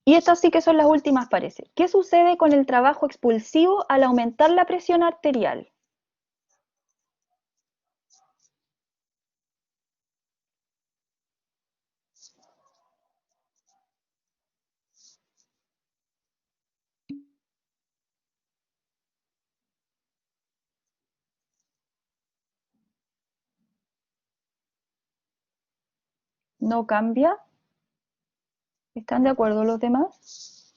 Y estas sí que son las últimas, parece. ¿Qué sucede con el trabajo expulsivo al aumentar la presión arterial? ¿No cambia? ¿Están de acuerdo los demás?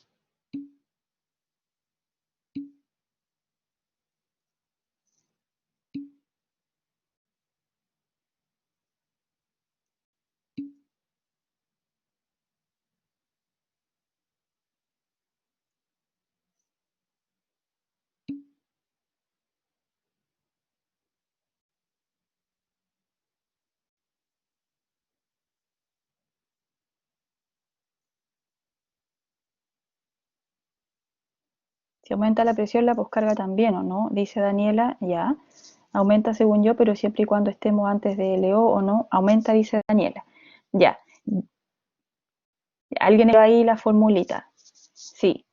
Si aumenta la presión, la poscarga también, ¿o no? Dice Daniela, ya. Aumenta según yo, pero siempre y cuando estemos antes de LO o no. Aumenta, dice Daniela. Ya. ¿Alguien ve ahí la formulita? Sí.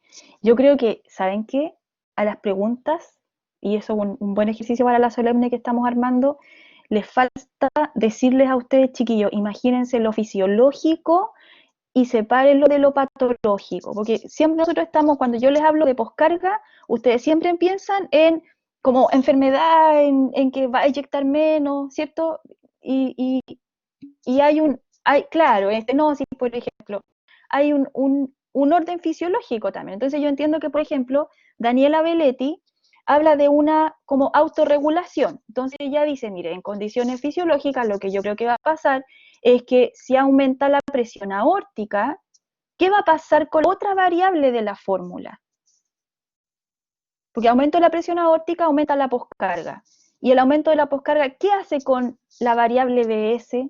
Yo creo que, ¿saben qué? A las preguntas, y eso es un buen ejercicio para la solemne que estamos armando, les falta decirles a ustedes, chiquillos, imagínense lo fisiológico y sepárenlo de lo patológico, porque siempre nosotros estamos, cuando yo les hablo de poscarga, ustedes siempre piensan en como enfermedad, en que va a eyectar menos, ¿cierto? Y claro, estenosis, por ejemplo, hay un orden fisiológico también. Entonces yo entiendo que, por ejemplo, Daniela Belletti habla de una como autorregulación. Entonces ella dice, mire, en condiciones fisiológicas lo que yo creo que va a pasar es que si aumenta la presión aórtica, ¿qué va a pasar con otra variable de la fórmula? Porque aumento de la presión aórtica aumenta la poscarga. Y el aumento de la poscarga, ¿qué hace con la variable BS?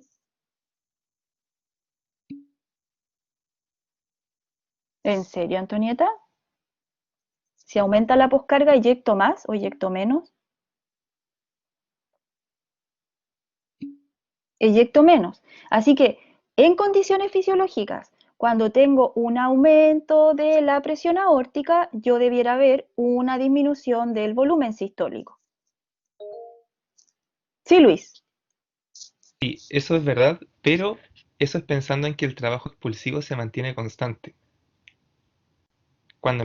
¿En serio, Antonieta? Si aumenta la poscarga, ¿eyecto más o eyecto menos? Eyecto menos. Así que, en condiciones fisiológicas, cuando tengo un aumento de la presión aórtica, yo debiera ver una disminución del volumen sistólico. Sí, Luis. Sí, eso es verdad, pero eso es pensando en que el trabajo expulsivo se mantiene constante. Cuando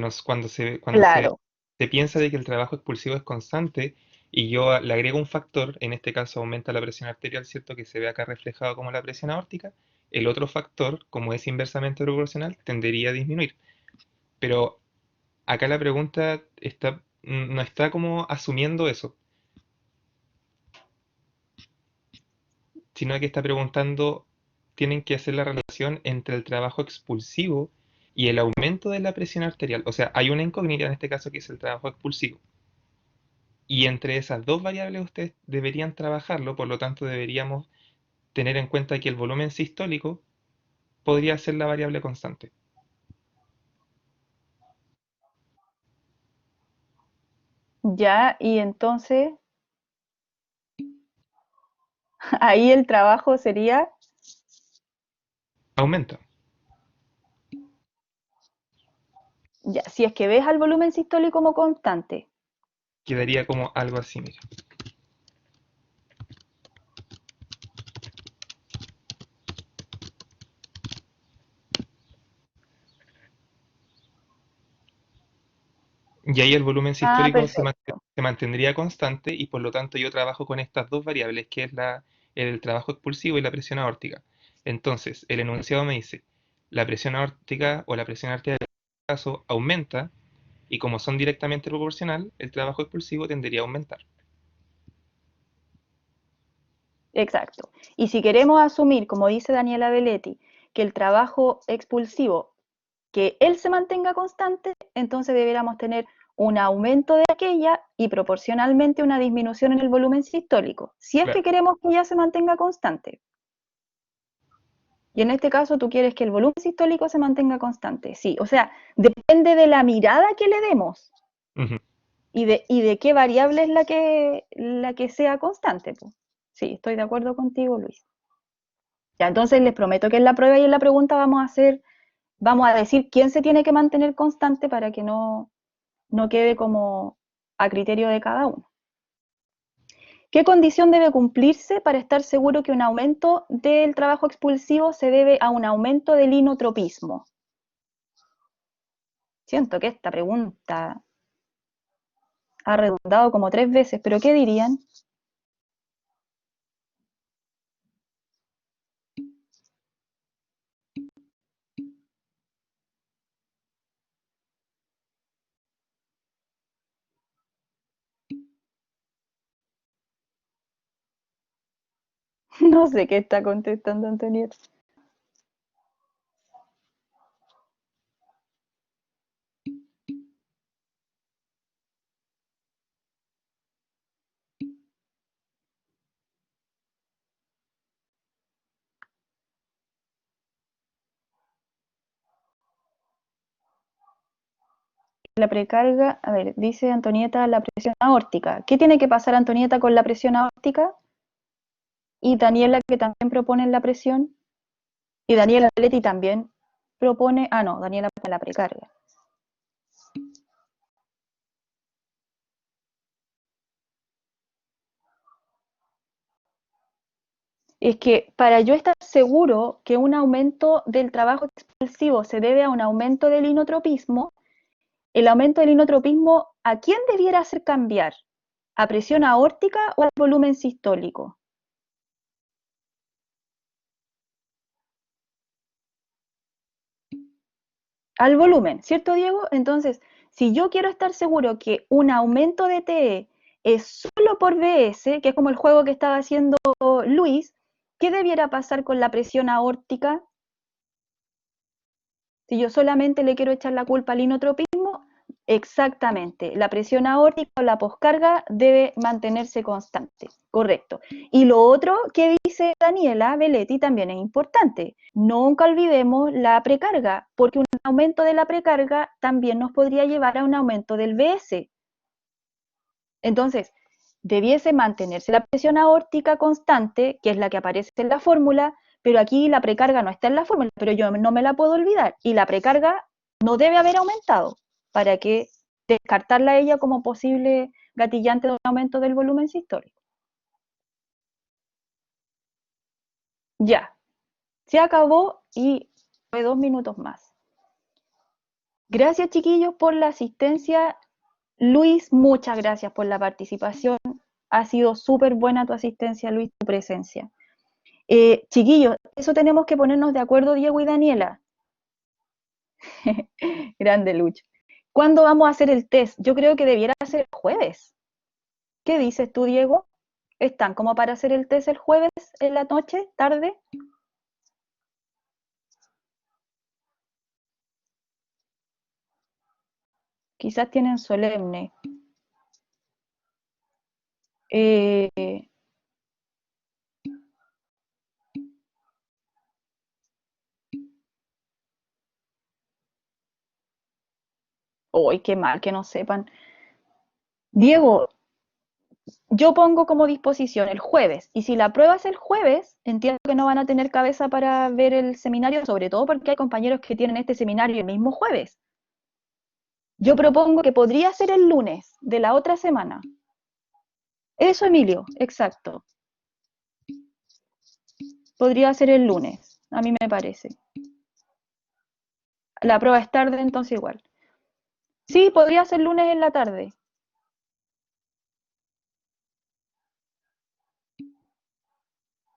Claro, se piensa de que el trabajo expulsivo es constante y yo le agrego un factor, en este caso aumenta la presión arterial, ¿cierto? Que se ve acá reflejado como la presión aórtica, el otro factor, como es inversamente proporcional, tendería a disminuir. Pero acá la pregunta no está como asumiendo eso, sino que está preguntando, tienen que hacer la relación entre el trabajo expulsivo y el aumento de la presión arterial. O sea, hay una incógnita en este caso que es el trabajo expulsivo. Y entre esas dos variables ustedes deberían trabajarlo, por lo tanto deberíamos tener en cuenta que el volumen sistólico podría ser la variable constante. ya, y entonces ahí el trabajo sería, Aumenta. ya, si es que ves al volumen sistólico como constante. Quedaría como algo así, mira. Y ahí el volumen Ah, sistólico perfecto. se mantendría constante y por lo tanto yo trabajo con estas dos variables, que es el trabajo expulsivo y la presión aórtica. Entonces, el enunciado me dice, la presión aórtica o la presión arterial en este caso aumenta y como son directamente proporcional, el trabajo expulsivo tendería a aumentar. Exacto. Y si queremos asumir, como dice Daniela Belletti, que el trabajo expulsivo, que él se mantenga constante, entonces deberíamos tener un aumento de aquella y proporcionalmente una disminución en el volumen sistólico, si es que Claro. queremos que ya se mantenga constante. Y en este caso tú quieres que el volumen sistólico se mantenga constante, sí. O sea, depende de la mirada que le demos Ujú. y de qué variable es la que sea constante, pues. Sí, estoy de acuerdo contigo, Luis. Ya, entonces les prometo que en la prueba y en la pregunta vamos a decir quién se tiene que mantener constante para que no quede como a criterio de cada uno. ¿Qué condición debe cumplirse para estar seguro que un aumento del trabajo expulsivo se debe a un aumento del inotropismo? Siento que esta pregunta ha redundado como 3 veces, pero ¿qué dirían? No sé qué está contestando Antonieta. La precarga, a ver, dice Antonieta la presión aórtica. ¿Qué tiene que pasar Antonieta con la presión aórtica? Y Daniela que también propone la presión. Y Daniela Leti también propone, no, Daniela para la precarga. Es que para yo estar seguro que un aumento del trabajo expulsivo se debe a un aumento del inotropismo, el aumento del inotropismo, ¿a quién debiera hacer cambiar? ¿A presión aórtica o al volumen sistólico? Al volumen, ¿cierto, Diego? Entonces, si yo quiero estar seguro que un aumento de TE es solo por BS, que es como el juego que estaba haciendo Luis, ¿qué debiera pasar con la presión aórtica? Si yo solamente le quiero echar la culpa al inotropismo, exactamente, la presión aórtica o la poscarga debe mantenerse constante, correcto. Y lo otro que dice Daniela Belletti también es importante, nunca olvidemos la precarga, porque un aumento de la precarga también nos podría llevar a un aumento del BS. Entonces, debiese mantenerse la presión aórtica constante, que es la que aparece en la fórmula, pero aquí la precarga no está en la fórmula, pero yo no me la puedo olvidar. Y la precarga no debe haber aumentado para que descartarla a ella como posible gatillante de un aumento del volumen sistólico. Ya, se acabó y fue 2 minutos más. Gracias, chiquillos, por la asistencia. Luis, muchas gracias por la participación. Ha sido súper buena tu asistencia, Luis, tu presencia. Chiquillos, eso tenemos que ponernos de acuerdo, Diego y Daniela. Grande Lucho. ¿Cuándo vamos a hacer el test? Yo creo que debiera ser el jueves. ¿Qué dices tú, Diego? ¿Están como para hacer el test el jueves en la noche, tarde? Quizás tienen solemne. Uy, qué mal que no sepan. Diego, yo pongo como disposición el jueves, y si la prueba es el jueves, entiendo que no van a tener cabeza para ver el seminario, sobre todo porque hay compañeros que tienen este seminario el mismo jueves. Yo propongo que podría ser el lunes de la otra semana. Eso, Emilio, exacto. Podría ser el lunes, a mí me parece. La prueba es tarde, entonces igual. Sí, podría ser lunes en la tarde.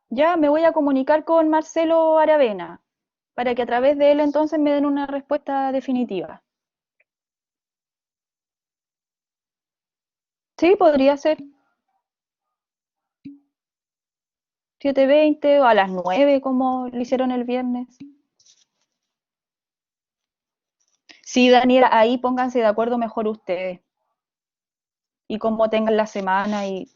Ya me voy a comunicar con Marcelo Aravena para que a través de él entonces me den una respuesta definitiva. Sí, podría ser 7:20 o a las 9 como lo hicieron el viernes. Sí, Daniela, ahí pónganse de acuerdo mejor ustedes. Y cómo tengan la semana y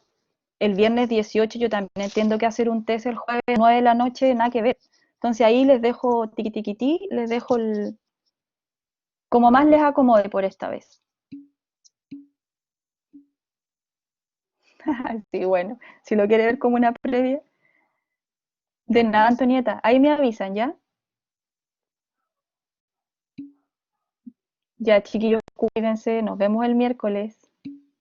el viernes 18 yo también entiendo que hacer un test el jueves 9 de la noche, nada que ver. Entonces ahí les dejo tiqui tiquití, les dejo el, como más les acomode por esta vez. Sí, bueno, si lo quiere ver como una previa. De nada, Antonieta. Ahí me avisan, ¿ya? Ya, chiquillos, cuídense. Nos vemos el miércoles.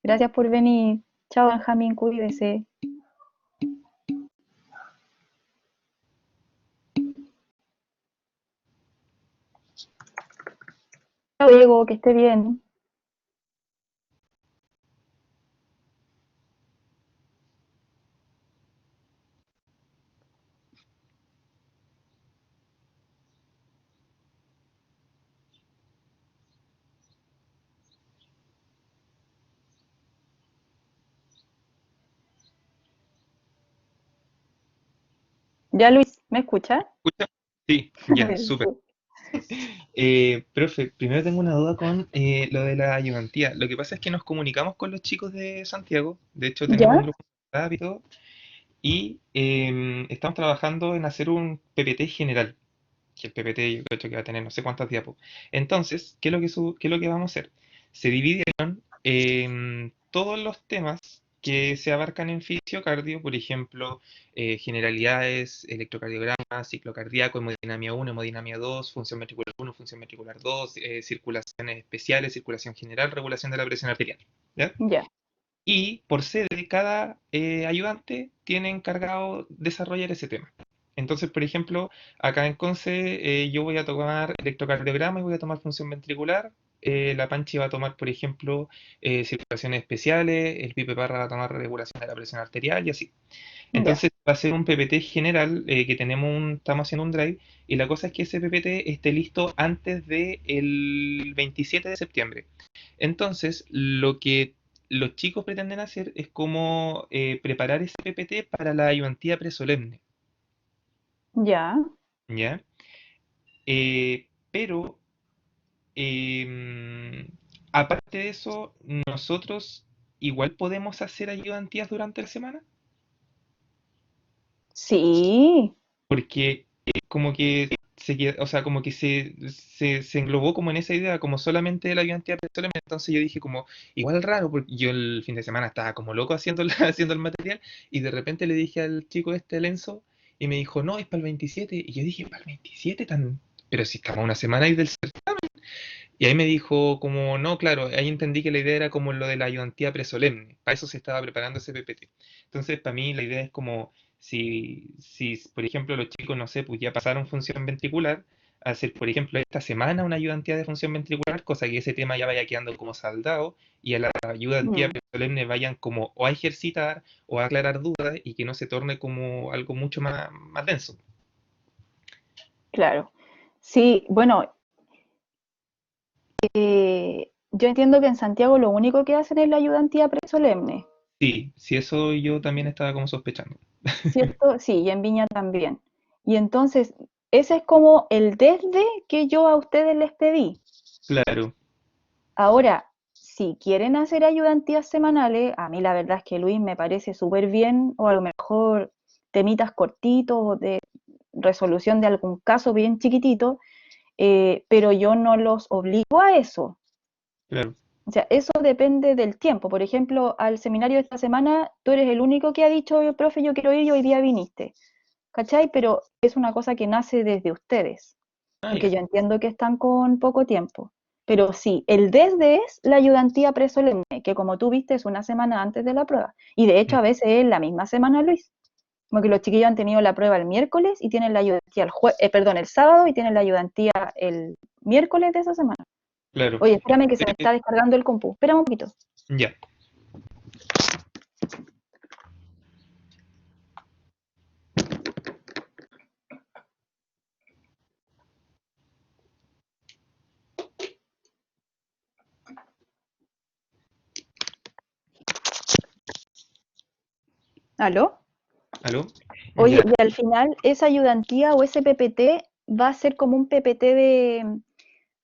Gracias por venir. Chao, Benjamín, cuídese. Chao, Diego, que esté bien. Ya, Luis, ¿me escucha? ¿Escucha? Sí, ya, súper. Profe, primero tengo una duda con lo de la ayudantía. Lo que pasa es que nos comunicamos con los chicos de Santiago, de hecho tenemos un ¿Ya? grupo de WhatsApp y todo, y estamos trabajando en hacer un PPT general, que el PPT yo creo que va a tener no sé cuántas diapos. Entonces, ¿qué es lo que vamos a hacer? Se dividieron todos los temas que se abarcan en fisiocardio, por ejemplo, generalidades, electrocardiograma, ciclo cardíaco, hemodinamia 1, hemodinamia 2, función ventricular 1, función ventricular 2, circulaciones especiales, circulación general, regulación de la presión arterial. ¿Ya? Ya. Y por sede, cada ayudante tiene encargado desarrollar ese tema. Entonces, por ejemplo, acá en Conce yo voy a tomar electrocardiograma y voy a tomar función ventricular. La Panchi va a tomar, por ejemplo, circulaciones especiales, el Pipe Parra va a tomar regulación de la presión arterial y así. Ya. Entonces va a ser un PPT general que estamos haciendo un drive y la cosa es que ese PPT esté listo antes del 27 de septiembre. Entonces, lo que los chicos pretenden hacer es como preparar ese PPT para la ayudantía presolemne, Ya. ¿ya? Pero, aparte de eso, nosotros igual podemos hacer ayudantías durante la semana, Sí. porque como que o sea, como que se englobó como en esa idea, como solamente la ayudantía presolemne, entonces yo dije como, igual raro, porque yo el fin de semana estaba como loco haciendo, haciendo el material, y de repente le dije al chico este, Lenzo, Y me dijo, no, es para el 27. Y yo dije, ¿para el 27 tan? Pero si estamos a una semana ahí del certamen. Y ahí me dijo como, no, claro, ahí entendí que la idea era como lo de la ayudantía presolemne. Para eso se estaba preparando ese PPT. Entonces, para mí la idea es como, si por ejemplo, los chicos, no sé, pues ya pasaron función ventricular, hacer, por ejemplo, esta semana una ayudantía de función ventricular, cosa que ese tema ya vaya quedando como saldado, y a la ayudantía Mm, presolemne vayan como o a ejercitar o a aclarar dudas y que no se torne como algo mucho más denso. claro. Sí, bueno, yo entiendo que en Santiago lo único que hacen es la ayudantía presolemne, Sí, sí, eso yo también estaba como sospechando. ¿cierto? Sí, y en Viña también. Y entonces, ese es como el desde que yo a ustedes les pedí. Claro, Ahora, si quieren hacer ayudantías semanales, a mí la verdad es que Luis me parece súper bien, o a lo mejor temitas cortitos o de resolución de algún caso bien chiquitito, pero yo no los obligo a eso. claro. O sea, eso depende del tiempo. Por ejemplo, al seminario de esta semana, tú eres el único que ha dicho, profe, yo quiero ir y hoy día viniste. ¿Cachai? Pero es una cosa que nace desde ustedes, Ah, porque ya. yo entiendo que están con poco tiempo. Pero sí, el desde es la ayudantía presolemne, que como tú viste es una semana antes de la prueba. Y de hecho Mm, a veces es la misma semana, Luis. Como que los chiquillos han tenido la prueba el miércoles y tienen la ayudantía perdón, el sábado y tienen la ayudantía el miércoles de esa semana. claro. Oye, espérame que se me Eh, está descargando el compu. Espérame un poquito. ya. ¿Aló? ¿Aló? Oye, Ya. y al final esa ayudantía o ese PPT va a ser como un PPT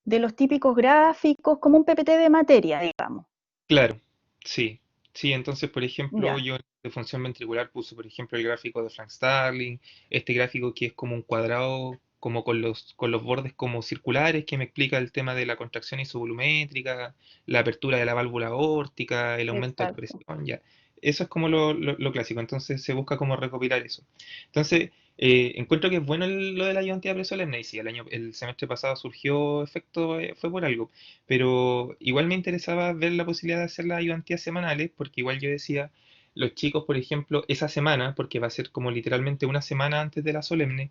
de los típicos gráficos, como un PPT de materia, digamos. Claro. Sí. Sí, entonces, por ejemplo, Ya, yo de función ventricular puse, por ejemplo, el gráfico de Frank Starling, este gráfico que es como un cuadrado, como con los bordes como circulares, que me explica el tema de la contracción isovolumétrica, la apertura de la válvula aórtica, el aumento de exacto. presión, ya. Eso es como lo clásico, entonces se busca como recopilar eso. Entonces, encuentro que es bueno lo de la ayudantía presolemne, y sí, el semestre pasado surgió efecto, fue por algo. Pero igual me interesaba ver la posibilidad de hacer las ayudantías semanales, porque igual yo decía, los chicos, por ejemplo, esa semana, porque va a ser como literalmente una semana antes de la solemne,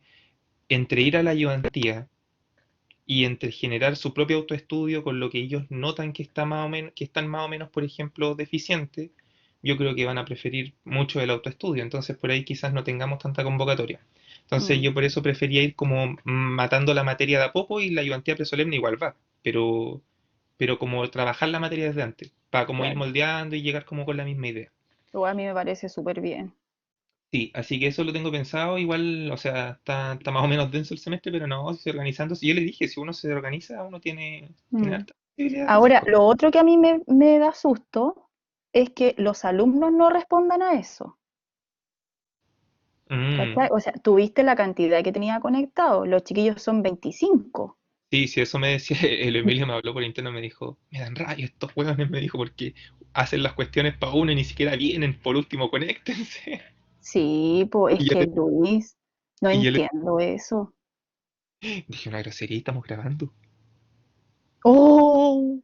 entre ir a la ayudantía y entre generar su propio autoestudio con lo que ellos notan que está más o menos, que están más o menos, por ejemplo, deficientes, yo creo que van a preferir mucho el autoestudio. Entonces por ahí quizás no tengamos tanta convocatoria. Entonces Mm, yo por eso prefería ir como matando la materia de a poco, y la ayudantía presolemne igual va, pero como trabajar la materia desde antes, para como ir claro. moldeando y llegar como con la misma idea. Igual a mí me parece súper bien. Sí, así que eso lo tengo pensado, igual, o sea, está más o menos denso el semestre, pero no, si se organizando, si yo le dije, si uno se organiza, uno tiene Mm. harta posibilidad de hacer Ahora, cosas. lo otro que a mí me da susto es que los alumnos no respondan a eso. ¿Cachai? Mm, O sea, tuviste la cantidad que tenía conectado. Los chiquillos son 25. sí, sí, eso me decía, el Emilio me habló por interno, me dijo, me dan rabia estos hueones, me dijo, porque hacen las cuestiones para uno y ni siquiera vienen, por último, conéctense. Sí, pues es Y yo que le, Luis, no y yo le entiendo eso. dije, una grosería, y estamos grabando. ¡Oh!